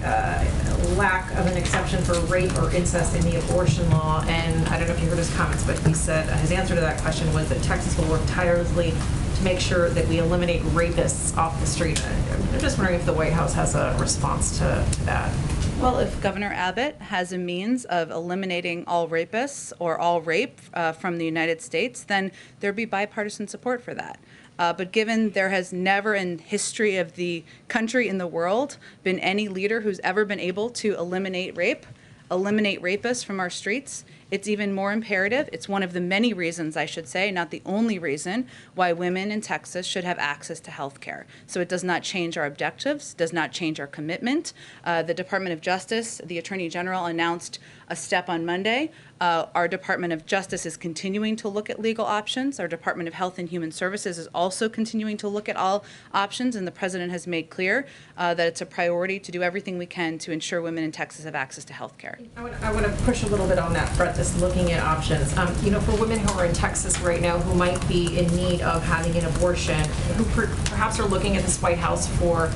Speaker 4: lack of an exception for rape or incest in the abortion law, and I don't know if you heard his comments, but he said his answer to that question was that Texas will work tirelessly to make sure that we eliminate rapists off the street. I'm just wondering if the White House has a response to that.
Speaker 1: Well, if Governor Abbott has a means of eliminating all rapists or all rape from the United States, then there'd be bipartisan support for that. But given there has never in history of the country in the world been any leader who's ever been able to eliminate rapists from our streets, it's even more imperative. It's one of the many reasons, I should say, not the only reason, why women in Texas should have access to health care. So it does not change our objectives, does not change our commitment. The Department of Justice, the Attorney General announced a step on Monday. Our Department of Justice is continuing to look at legal options. Our Department of Health and Human Services is also continuing to look at all options, and the President has made clear that it's a priority to do everything we can to ensure women in Texas have access to health care.
Speaker 4: I want to push a little bit on that front, this looking at options. For women who are in Texas right now who might be in need of having an abortion, who perhaps are looking at this White House for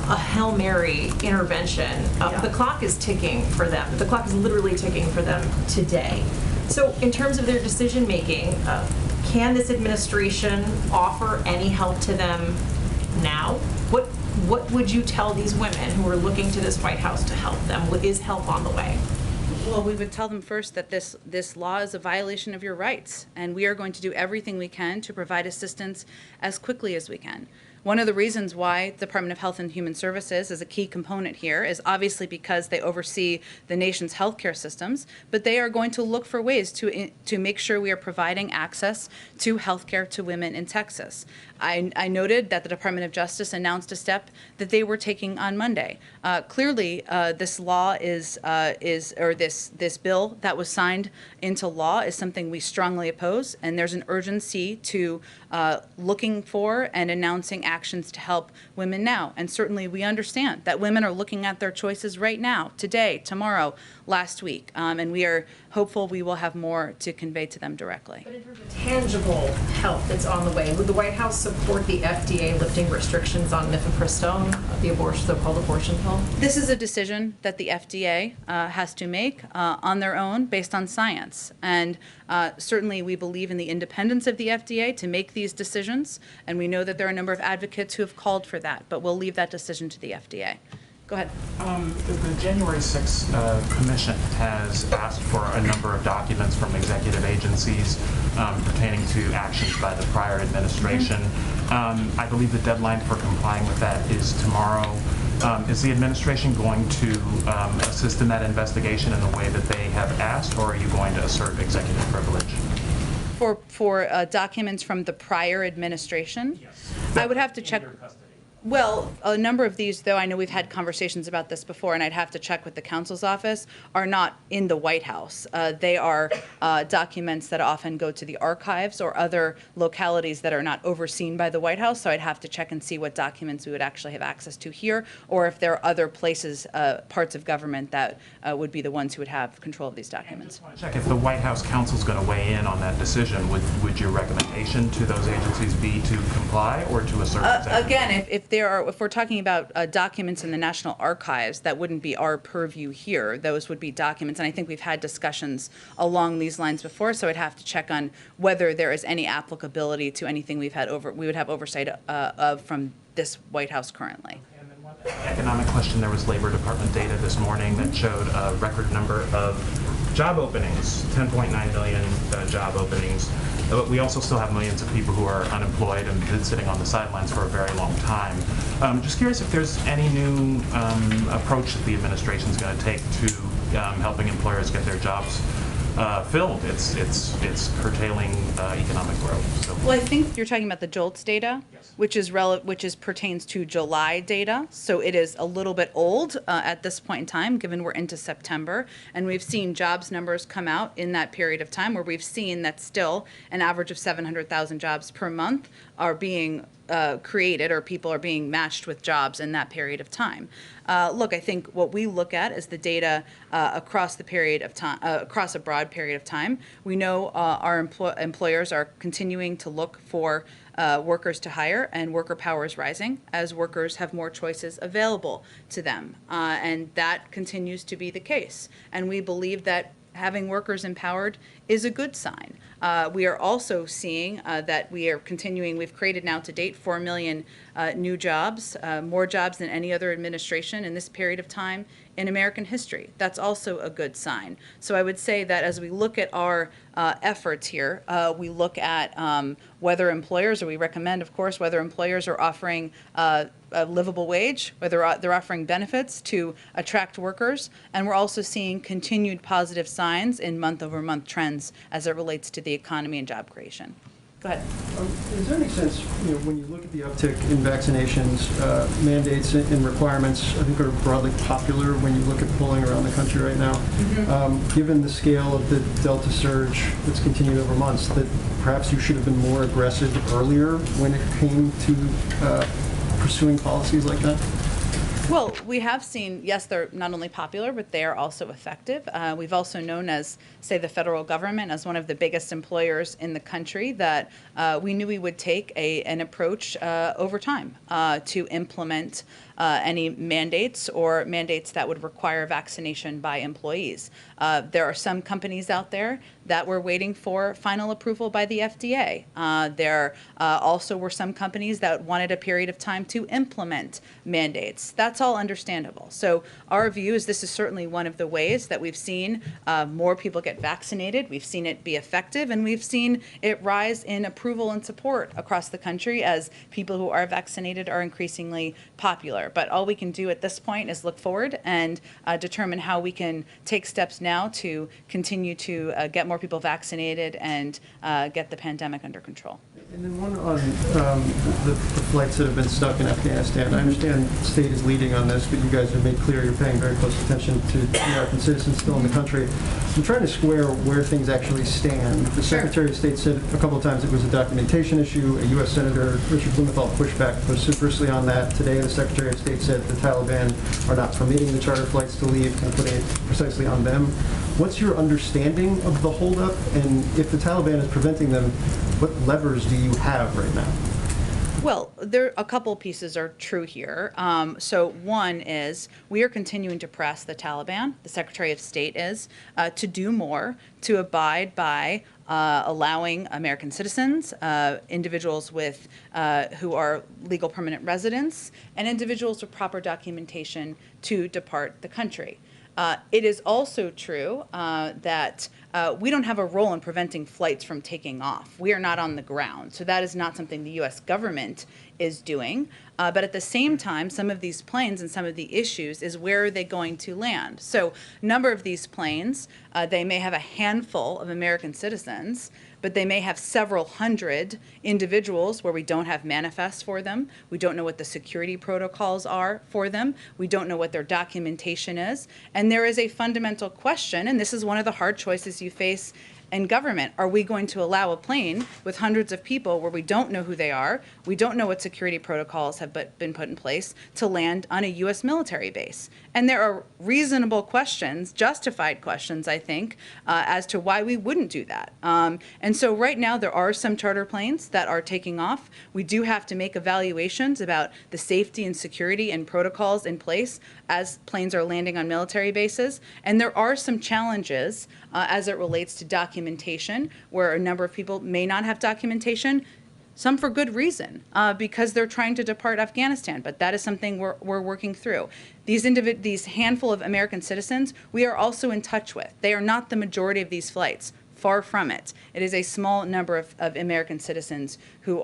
Speaker 4: a Hail Mary intervention, the clock is ticking for them. The clock is literally ticking for them today. So in terms of their decision making, can this administration offer any help to them now? What would you tell these women who are looking to this White House to help them? Is help on the way?
Speaker 1: Well, we would tell them first that this law is a violation of your rights, and we are going to do everything we can to provide assistance as quickly as we can. One of the reasons why the Department of Health and Human Services is a key component here is obviously because they oversee the nation's healthcare systems, but they are going to look for ways to make sure we are providing access to healthcare to women in Texas. I noted that the Department of Justice announced a step that they were taking on Monday. Clearly, this law this bill that was signed into law is something we strongly oppose, and there's an urgency to looking for and announcing actions to help women now. And certainly we understand that women are looking at their choices right now, today, tomorrow, last week, and we are hopeful we will have more to convey to them directly.
Speaker 4: But in terms of tangible help that's on the way, would the White House support the FDA lifting restrictions on mifepristone, the so-called abortion pill?
Speaker 1: This is a decision that the FDA has to make on their own based on science. And certainly we believe in the independence of the FDA to make these decisions, and we know that there are a number of advocates who have called for that, but we'll leave that decision to the FDA. Go ahead.
Speaker 6: The January 6th Commission has asked for a number of documents from executive agencies pertaining to actions by the prior administration. I believe the deadline for complying with that is tomorrow. Is the administration going to assist in that investigation in the way that they have asked, or are you going to assert executive privilege?
Speaker 1: For documents from the prior administration?
Speaker 6: Yes.
Speaker 1: I would have to check. Well, a number of these, though, I know we've had conversations about this before, and I'd have to check with the counsel's office, are not in the White House. They are documents that often go to the archives or other localities that are not overseen by the White House, so I'd have to check and see what documents we would actually have access to here, or if there are other places, parts of government that would be the ones who would have control of these documents.
Speaker 6: I just want to check, if the White House counsel's going to weigh in on that decision, would your recommendation to those agencies be to comply or to assert executive?
Speaker 1: Again, if we're talking about documents in the National Archives, that wouldn't be our purview here. Those would be documents, and I think we've had discussions along these lines before, so I'd have to check on whether there is any applicability to anything we would have oversight of from this White House currently.
Speaker 6: And then one economic question, there was Labor Department data this morning that showed a record number of job openings, 10.9 million job openings. But we also still have millions of people who are unemployed and been sitting on the sidelines for a very long time. Just curious if there's any new approach that the administration is going to take to helping employers get their jobs filled. It's curtailing economic growth. So.
Speaker 1: Well, I think you're talking about the JOLTS data,
Speaker 6: yes,
Speaker 1: which pertains to July data. So it is a little bit old at this point in time, given we're into September, and we've seen jobs numbers come out in that period of time where we've seen that still an average of 700,000 jobs per month are being created, or people are being matched with jobs in that period of time. Look, I think what we look at is the data across the period of time, across a broad period of time. We know our employers are continuing to look for workers to hire, and worker power is rising as workers have more choices available to them, and that continues to be the case. And we believe that having workers empowered is a good sign. We are also seeing that we are continuing, we've created now to date 4 million new jobs, more jobs than any other administration in this period of time in American history. That's also a good sign. So I would say that as we look at our efforts here, we look at whether employers, or we recommend, of course, whether employers are offering a livable wage, whether they're offering benefits to attract workers, and we're also seeing continued positive signs in month-over-month trends as it relates to the economy and job creation. Go ahead.
Speaker 9: Does that make sense, when you look at the uptick in vaccinations, mandates and requirements, I think are broadly popular when you look at polling around the country right now. Given the scale of the Delta surge that's continued over months, that perhaps you should have been more aggressive earlier when it came to pursuing policies like that?
Speaker 1: Well, we have seen, yes, they're not only popular, but they are also effective. We've also known as, say, the federal government as one of the biggest employers in the country that we knew we would take an approach over time to implement any mandates or mandates that would require vaccination by employees. There are some companies out there that were waiting for final approval by the FDA. There also were some companies that wanted a period of time to implement mandates. That's all understandable. So our view is this is certainly one of the ways that we've seen more people get vaccinated. We've seen it be effective, and we've seen it rise in approval and support across the country as people who are vaccinated are increasingly popular. But all we can do at this point is look forward and determine how we can take steps now to continue to get more people vaccinated and get the pandemic under control.
Speaker 9: And then one on the flights that have been stuck in Afghanistan. I understand the state is leading on this, but you guys have made clear you're paying very close attention to American citizens still in the country. I'm trying to square where things actually stand. The Secretary of State said a couple of times it was a documentation issue. A U.S. Senator, Richard Blumenthal, pushed back vociferously on that. Today, the Secretary of State said the Taliban are not permitting the charter flights to leave, kind of putting it precisely on them. What's your understanding of the holdup? And if the Taliban is preventing them, what levers do you have right now?
Speaker 1: Well, a couple pieces are true here. So one is we are continuing to press the Taliban, the Secretary of State is, to do more to abide by allowing American citizens, individuals with who are legal permanent residents, and individuals with proper documentation to depart the country. It is also true that we don't have a role in preventing flights from taking off. We are not on the ground. So that is not something the U.S. government is doing. But at the same time, some of these planes and some of the issues is where are they going to land? So a number of these planes, they may have a handful of American citizens, but they may have several hundred individuals where we don't have manifests for them. We don't know what the security protocols are for them. We don't know what their documentation is. And there is a fundamental question, and this is one of the hard choices you face in government. Are we going to allow a plane with hundreds of people where we don't know who they are, we don't know what security protocols have been put in place, to land on a U.S. military base? And there are reasonable questions, justified questions, I think, as to why we wouldn't do that. And so right now there are some charter planes that are taking off. We do have to make evaluations about the safety and security and protocols in place as planes are landing on military bases. And there are some challenges as it relates to documentation, where a number of people may not have documentation, some for good reason, because they're trying to depart Afghanistan. But that is something we're working through. These handful of American citizens, we are also in touch with. They are not the majority of these flights. Far from it. It is a small number of American citizens who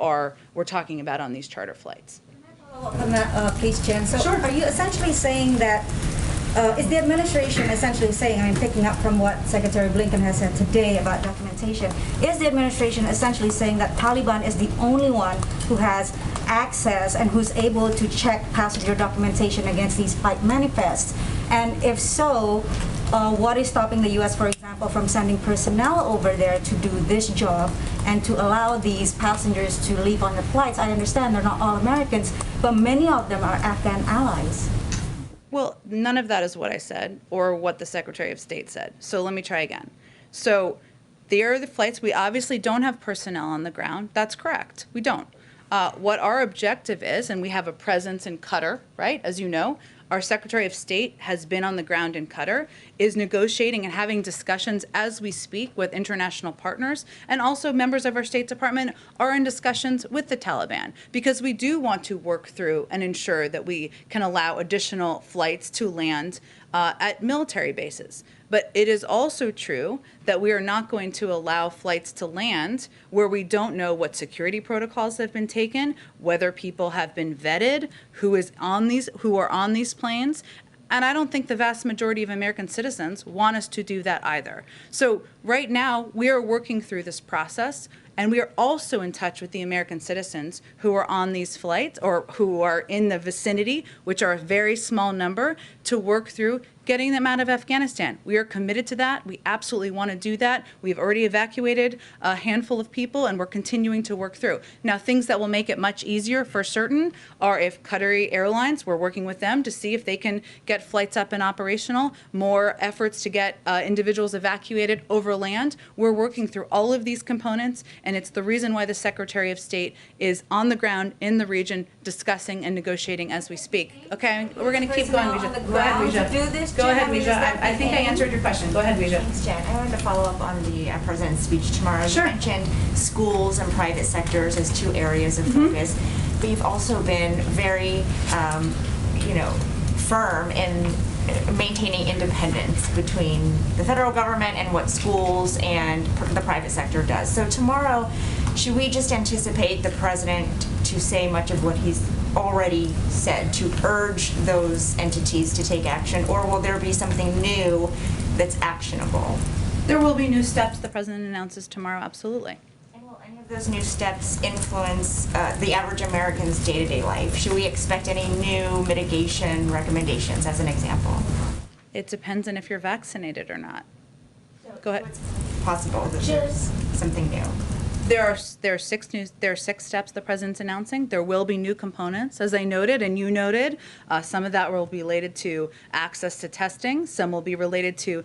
Speaker 1: we're talking about on these charter flights.
Speaker 12: Can I follow up on that, please, Jen? So sure. Are you essentially saying that is the administration essentially saying, I mean, picking up from what Secretary Blinken has said today about documentation, is the administration essentially saying that Taliban is the only one who has access and who's able to check passenger documentation against these flight manifests? And if so, what is stopping the U.S., for example, from sending personnel over there to do this job and to allow these passengers to leave on the flights? I understand they're not all Americans, but many of them are Afghan allies.
Speaker 1: Well, none of that is what I said or what the Secretary of State said. So let me try again. So there are the flights. We obviously don't have personnel on the ground. That's correct. We don't. What our objective is, and we have a presence in Qatar, right, as you know, our Secretary of State has been on the ground in Qatar, is negotiating and having discussions as we speak with international partners, and also members of our State Department are in discussions with the Taliban, because we do want to work through and ensure that we can allow additional flights to land at military bases. But it is also true that we are not going to allow flights to land where we don't know what security protocols have been taken, whether people have been vetted, who are on these planes. And I don't think the vast majority of American citizens want us to do that either. So right now, we are working through this process, and we are also in touch with the American citizens who are on these flights or who are in the vicinity, which are a very small number, to work through getting them out of Afghanistan. We are committed to that. We absolutely want to do that. We've already evacuated a handful of people, and we're continuing to work through. Now, things that will make it much easier for certain are if Qatari Airlines, we're working with them to see if they can get flights up and operational, more efforts to get individuals evacuated over land. We're working through all of these components, and it's the reason why the Secretary of State is on the ground in the region discussing and negotiating as we speak. Okay, we're going to keep going, Vija. Go ahead, Vija. Go ahead, Vija. I think I answered your question. Go ahead, Vija.
Speaker 8: Thanks, Jen. I wanted to follow up on the President's speech tomorrow.
Speaker 1: Sure.
Speaker 8: You mentioned schools and private sectors as two areas of focus, but you've also been very, firm in maintaining independence between the federal government and what schools and the private sector does. So tomorrow, should we just anticipate the President to say much of what he's already said, to urge those entities to take action, or will there be something new that's actionable?
Speaker 1: There will be new steps the President announces tomorrow, absolutely.
Speaker 8: And will any of those new steps influence the average American's day-to-day life? Should we expect any new mitigation recommendations, as an example?
Speaker 1: It depends on if you're vaccinated or not. Go ahead.
Speaker 8: It's possible that there's something new.
Speaker 1: There are six steps the President's announcing. There will be new components, as I noted and you noted. Some of that will be related to access to testing. Some will be related to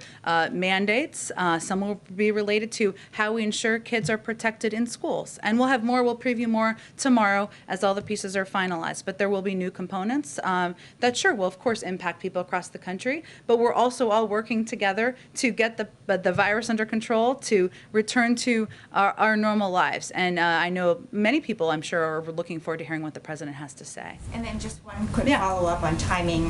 Speaker 1: mandates. Some will be related to how we ensure kids are protected in schools. And we'll have more. We'll preview more tomorrow as all the pieces are finalized. But there will be new components that sure will of course impact people across the country. But we're also all working together to get the virus under control, to return to our normal lives. And I know many people, I'm sure, are looking forward to hearing what the President has to say.
Speaker 8: And then just one quick follow-up on timing.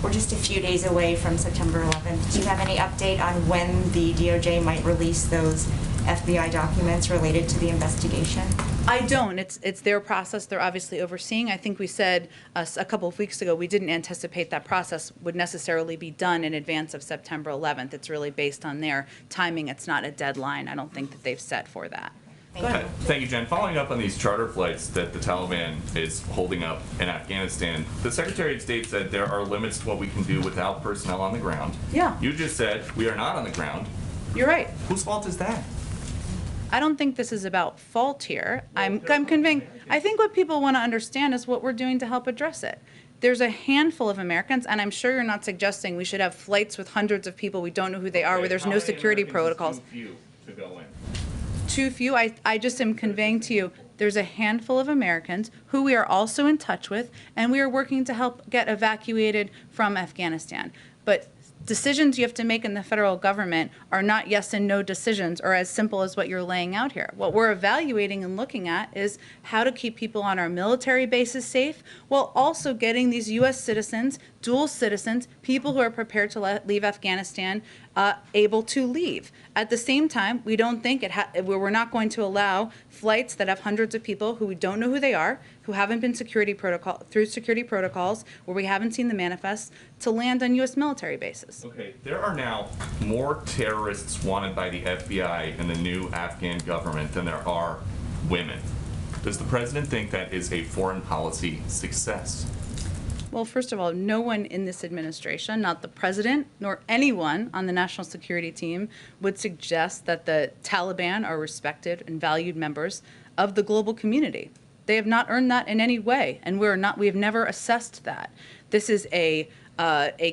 Speaker 8: We're just a few days away from September 11th. Do you have any update on when the DOJ might release those FBI documents related to the investigation?
Speaker 1: I don't. It's their process. They're obviously overseeing. I think we said a couple of weeks ago we didn't anticipate that process would necessarily be done in advance of September 11th. It's really based on their timing. It's not a deadline. I don't think that they've set for that.
Speaker 13: Thank you, Jen. Following up on these charter flights that the Taliban is holding up in Afghanistan, the Secretary of State said there are limits to what we can do without personnel on the ground.
Speaker 1: Yeah.
Speaker 13: You just said we are not on the ground.
Speaker 1: You're right.
Speaker 13: Whose fault is that?
Speaker 1: I don't think this is about fault here. I'm convinced. I think what people want to understand is what we're doing to help address it. There's a handful of Americans, and I'm sure you're not suggesting we should have flights with hundreds of people we don't know who they are, where there's no security protocols.
Speaker 13: Too few to go in?
Speaker 1: Too few. I just am conveying to you there's a handful of Americans who we are also in touch with, and we are working to help get evacuated from Afghanistan. But decisions you have to make in the federal government are not yes and no decisions or as simple as what you're laying out here. What we're evaluating and looking at is how to keep people on our military bases safe while also getting these U.S. citizens, dual citizens, people who are prepared to leave Afghanistan able to leave. At the same time, we don't think we're not going to allow flights that have hundreds of people who we don't know who they are, who haven't been security protocols, where we haven't seen the manifests, to land on U.S. military bases.
Speaker 13: Okay, there are now more terrorists wanted by the FBI and the new Afghan government than there are women. Does the President think that is a foreign policy success?
Speaker 1: Well, first of all, no one in this administration, not the President nor anyone on the national security team, would suggest that the Taliban are respected and valued members of the global community. They have not earned that in any way, and we have never assessed that. This is a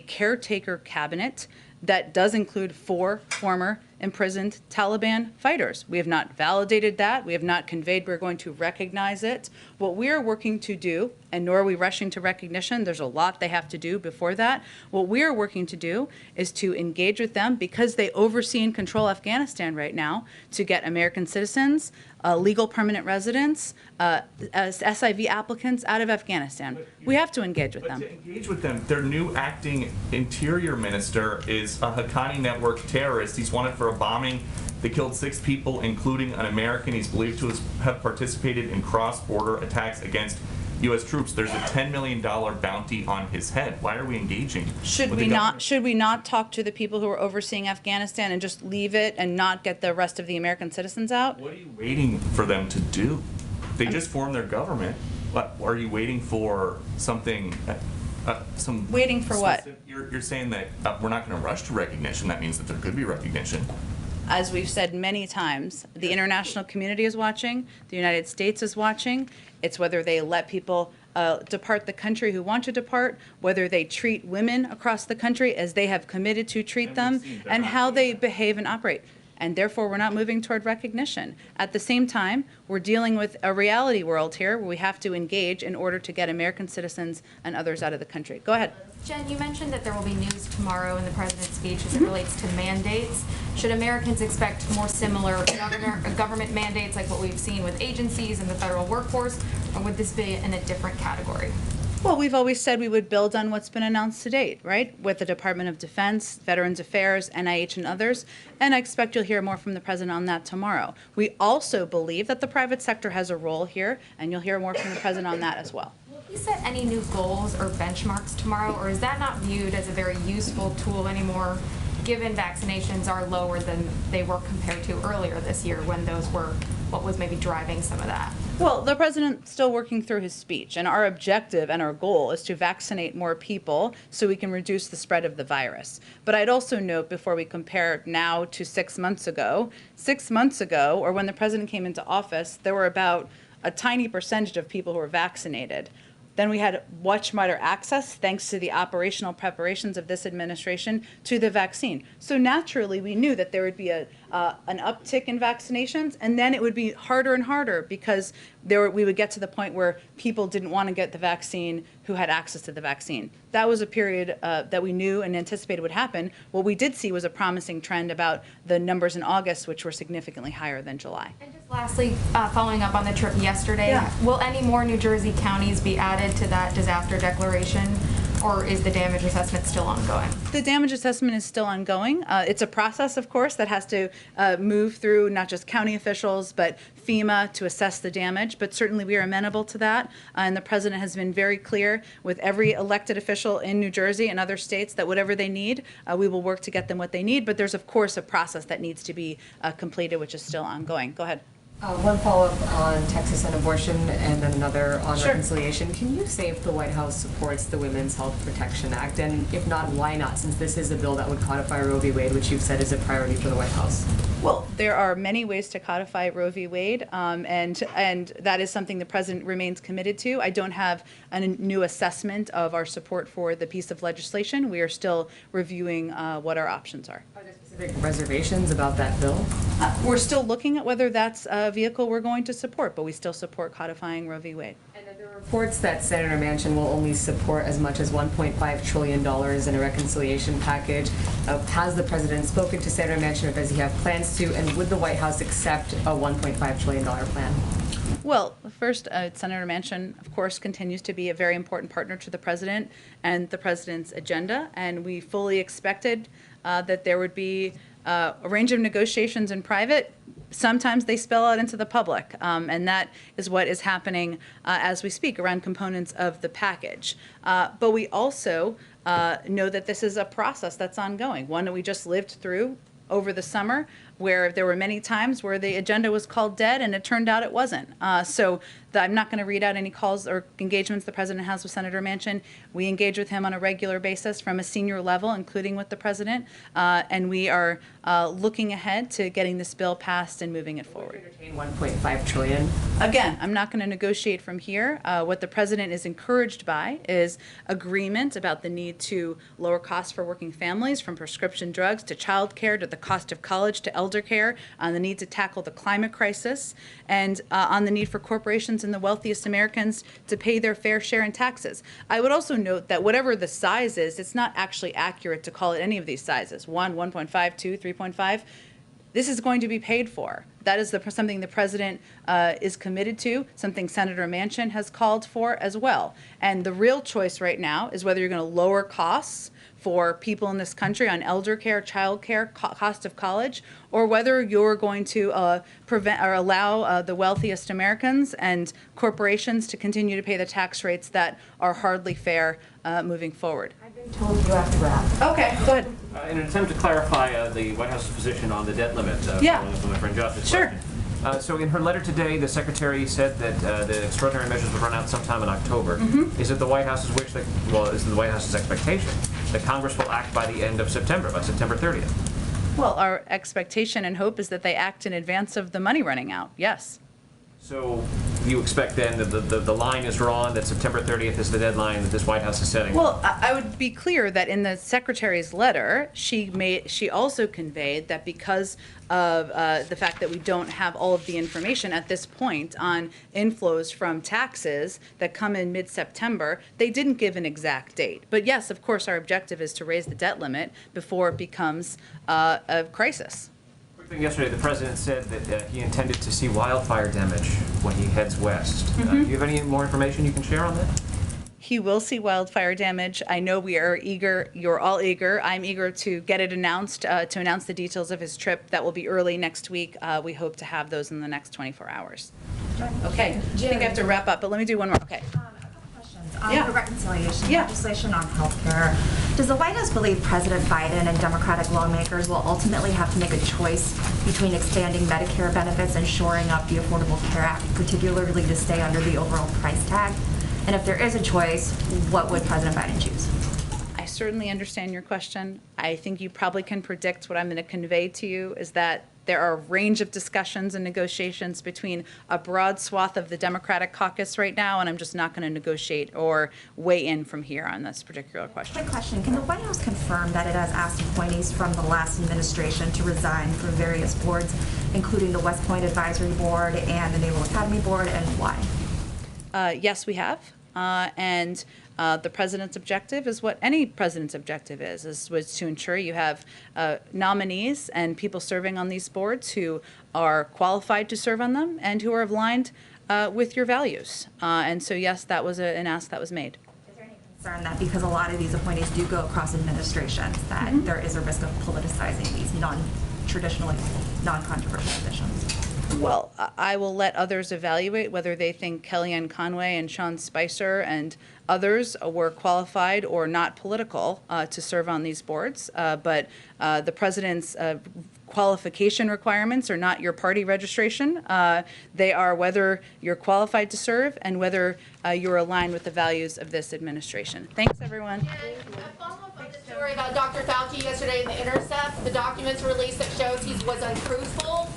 Speaker 1: caretaker cabinet that does include 4 former imprisoned Taliban fighters. We have not validated that. We have not conveyed we're going to recognize it. What we are working to do, and nor are we rushing to recognition, there's a lot they have to do before that. What we are working to do is to engage with them because they oversee and control Afghanistan right now to get American citizens, legal permanent residents, SIV applicants out of Afghanistan. We have to engage with them.
Speaker 13: To engage with them, their new acting interior minister is a Haqqani network terrorist. He's wanted for a bombing that killed 6 people, including an American. He's believed to have participated in cross-border attacks against U.S. troops. There's a $10 million bounty on his head. Why are we engaging?
Speaker 1: Should we not talk to the people who are overseeing Afghanistan and just leave it and not get the rest of the American citizens out?
Speaker 13: What are you waiting for them to do? They just formed their government. What are you waiting for? Something?
Speaker 1: Waiting for what?
Speaker 13: You're saying that we're not going to rush to recognition. That means that there could be recognition.
Speaker 1: As we've said many times, the international community is watching, the United States is watching. It's whether they let people depart the country who want to depart, whether they treat women across the country as they have committed to treat them, and how they behave and operate. And therefore, we're not moving toward recognition. At the same time, we're dealing with a reality world here where we have to engage in order to get American citizens and others out of the country. Go ahead.
Speaker 4: Jen, you mentioned that there will be news tomorrow in the president's speech as it relates to mandates. Should Americans expect more similar government mandates like what we've seen with agencies and the federal workforce, or would this be in a different category?
Speaker 1: Well, we've always said we would build on what's been announced to date, right? With the Department of Defense, Veterans Affairs, NIH, and others. And I expect you'll hear more from the president on that tomorrow. We also believe that the private sector has a role here, and you'll hear more from the president on that as well.
Speaker 4: Will he set any new goals or benchmarks tomorrow, or is that not viewed as a very useful tool anymore, given vaccinations are lower than they were compared to earlier this year when those were what was maybe driving some of that?
Speaker 1: Well, the president's still working through his speech, and our objective and our goal is to vaccinate more people so we can reduce the spread of the virus. But I'd also note, before we compare now to 6 months ago, or when the president came into office, there were about a tiny percentage of people who were vaccinated. Then we had much wider access, thanks to the operational preparations of this administration, to the vaccine. So naturally, we knew that there would be an uptick in vaccinations, and then it would be harder and harder because we would get to the point where people didn't want to get the vaccine who had access to the vaccine. That was a period that we knew and anticipated would happen. What we did see was a promising trend about the numbers in August, which were significantly higher than July.
Speaker 4: And just lastly, following up on the trip yesterday, will any more New Jersey counties be added to that disaster declaration, or is the damage assessment still ongoing?
Speaker 1: The damage assessment is still ongoing. It's a process, of course, that has to move through not just county officials, but FEMA to assess the damage. But certainly we are amenable to that. And the president has been very clear with every elected official in New Jersey and other states that whatever they need, we will work to get them what they need. But there's, of course, a process that needs to be completed, which is still ongoing. Go ahead.
Speaker 14: One follow-up on Texas and abortion, and then another on reconciliation. Can you say if the White House supports the Women's Health Protection Act, and if not, why not, since this is a bill that would codify Roe v. Wade, which you've said is a priority for the White House?
Speaker 1: Well, there are many ways to codify Roe v. Wade, and that is something the president remains committed to. I don't have a new assessment of our support for the piece of legislation. We are still reviewing what our options are.
Speaker 14: Are there specific reservations about that bill?
Speaker 1: We're still looking at whether that's a vehicle we're going to support, but we still support codifying Roe v. Wade.
Speaker 14: And there are reports that Senator Manchin will only support as much as $1.5 trillion in a reconciliation package. Has the president spoken to Senator Manchin, or does he have plans to, and would the White House accept a $1.5 trillion plan?
Speaker 1: Well, first, Senator Manchin, of course, continues to be a very important partner to the president and the president's agenda, and we fully expected that there would be a range of negotiations in private. Sometimes they spill out into the public, and that is what is happening as we speak around components of the package. But we also know that this is a process that's ongoing, one that we just lived through over the summer, where there were many times where the agenda was called dead and it turned out it wasn't. I'm not going to read out any calls or engagements the president has with Senator Manchin. We engage with him on a regular basis from a senior level, including with the president, and we are looking ahead to getting this bill passed and moving it forward.
Speaker 14: 1.5 trillion.
Speaker 1: Again, I'm not going to negotiate from here. What the president is encouraged by is agreement about the need to lower costs for working families, from prescription drugs to child care to the cost of college to elder care, on the need to tackle the climate crisis, and on the need for corporations and the wealthiest Americans to pay their fair share in taxes. I would also note that whatever the size is, it's not actually accurate to call it any of these sizes, 1, 1.5, 2, 3.5. This is going to be paid for. That is something the president is committed to, something Senator Manchin has called for as well. And the real choice right now is whether you're going to lower costs for people in this country on elder care, child care, cost of college, or whether you're going to prevent or allow the wealthiest Americans and corporations to continue to pay the tax rates that are hardly fair moving forward.
Speaker 10: I've been told you have to wrap.
Speaker 1: Okay, go ahead.
Speaker 15: In an attempt to clarify the White House's position on the debt limit,
Speaker 1: Yeah.
Speaker 15: following up on my friend Josh's
Speaker 1: Sure.
Speaker 15: question. So in her letter today, the secretary said that the extraordinary measures would run out sometime in October. Is it the White House's wish that, well, is it the White House's expectation that Congress will act by the end of September, by September 30th?
Speaker 1: Well, our expectation and hope is that they act in advance of the money running out, yes.
Speaker 15: So you expect then that the line is drawn, that September 30th is the deadline that this White House is setting?
Speaker 1: Well, I would be clear that in the secretary's letter, she also conveyed that because of the fact that we don't have all of the information at this point on inflows from taxes that come in mid-September, they didn't give an exact date. But yes, of course, our objective is to raise the debt limit before it becomes a crisis.
Speaker 15: Yesterday, the president said that he intended to see wildfire damage when he heads west. Do you have any more information you can share on that?
Speaker 1: He will see wildfire damage. I know we are eager. You're all eager. I'm eager to get it announced, to announce the details of his trip. That will be early next week. We hope to have those in the next 24 hours. Okay. I think I have to wrap up, but let me do one more. Okay.
Speaker 16: On the reconciliation
Speaker 1: Yeah.
Speaker 16: legislation on healthcare, does the White House believe President Biden and Democratic lawmakers will ultimately have to make a choice between expanding Medicare benefits and shoring up the Affordable Care Act, particularly to stay under the overall price tag? And if there is a choice, what would President Biden choose?
Speaker 1: I certainly understand your question. I think you probably can predict what I'm going to convey to you is that there are a range of discussions and negotiations between a broad swath of the Democratic caucus right now, and I'm just not going to negotiate or weigh in from here on this particular question.
Speaker 16: Quick question. Can the White House confirm that it has asked appointees from the last administration to resign from various boards, including the West Point Advisory Board and the Naval Academy Board, and why?
Speaker 1: Yes, we have. And the president's objective is what any president's objective was to ensure you have nominees and people serving on these boards who are qualified to serve on them and who are aligned with your values. And so, yes, that was an ask that was made.
Speaker 16: Is there any concern that because a lot of these appointees do go across administrations, that there is a risk of politicizing these traditionally non-controversial positions?
Speaker 1: Well, I will let others evaluate whether they think Kellyanne Conway and Sean Spicer and others were qualified or not political to serve on these boards. But the president's qualification requirements are not your party registration. They are whether you're qualified to serve and whether you're aligned with the values of this administration. Thanks, everyone.
Speaker 17: A follow-up on the story about Dr. Fauci yesterday in The Intercept, the documents released that shows he was untruthful.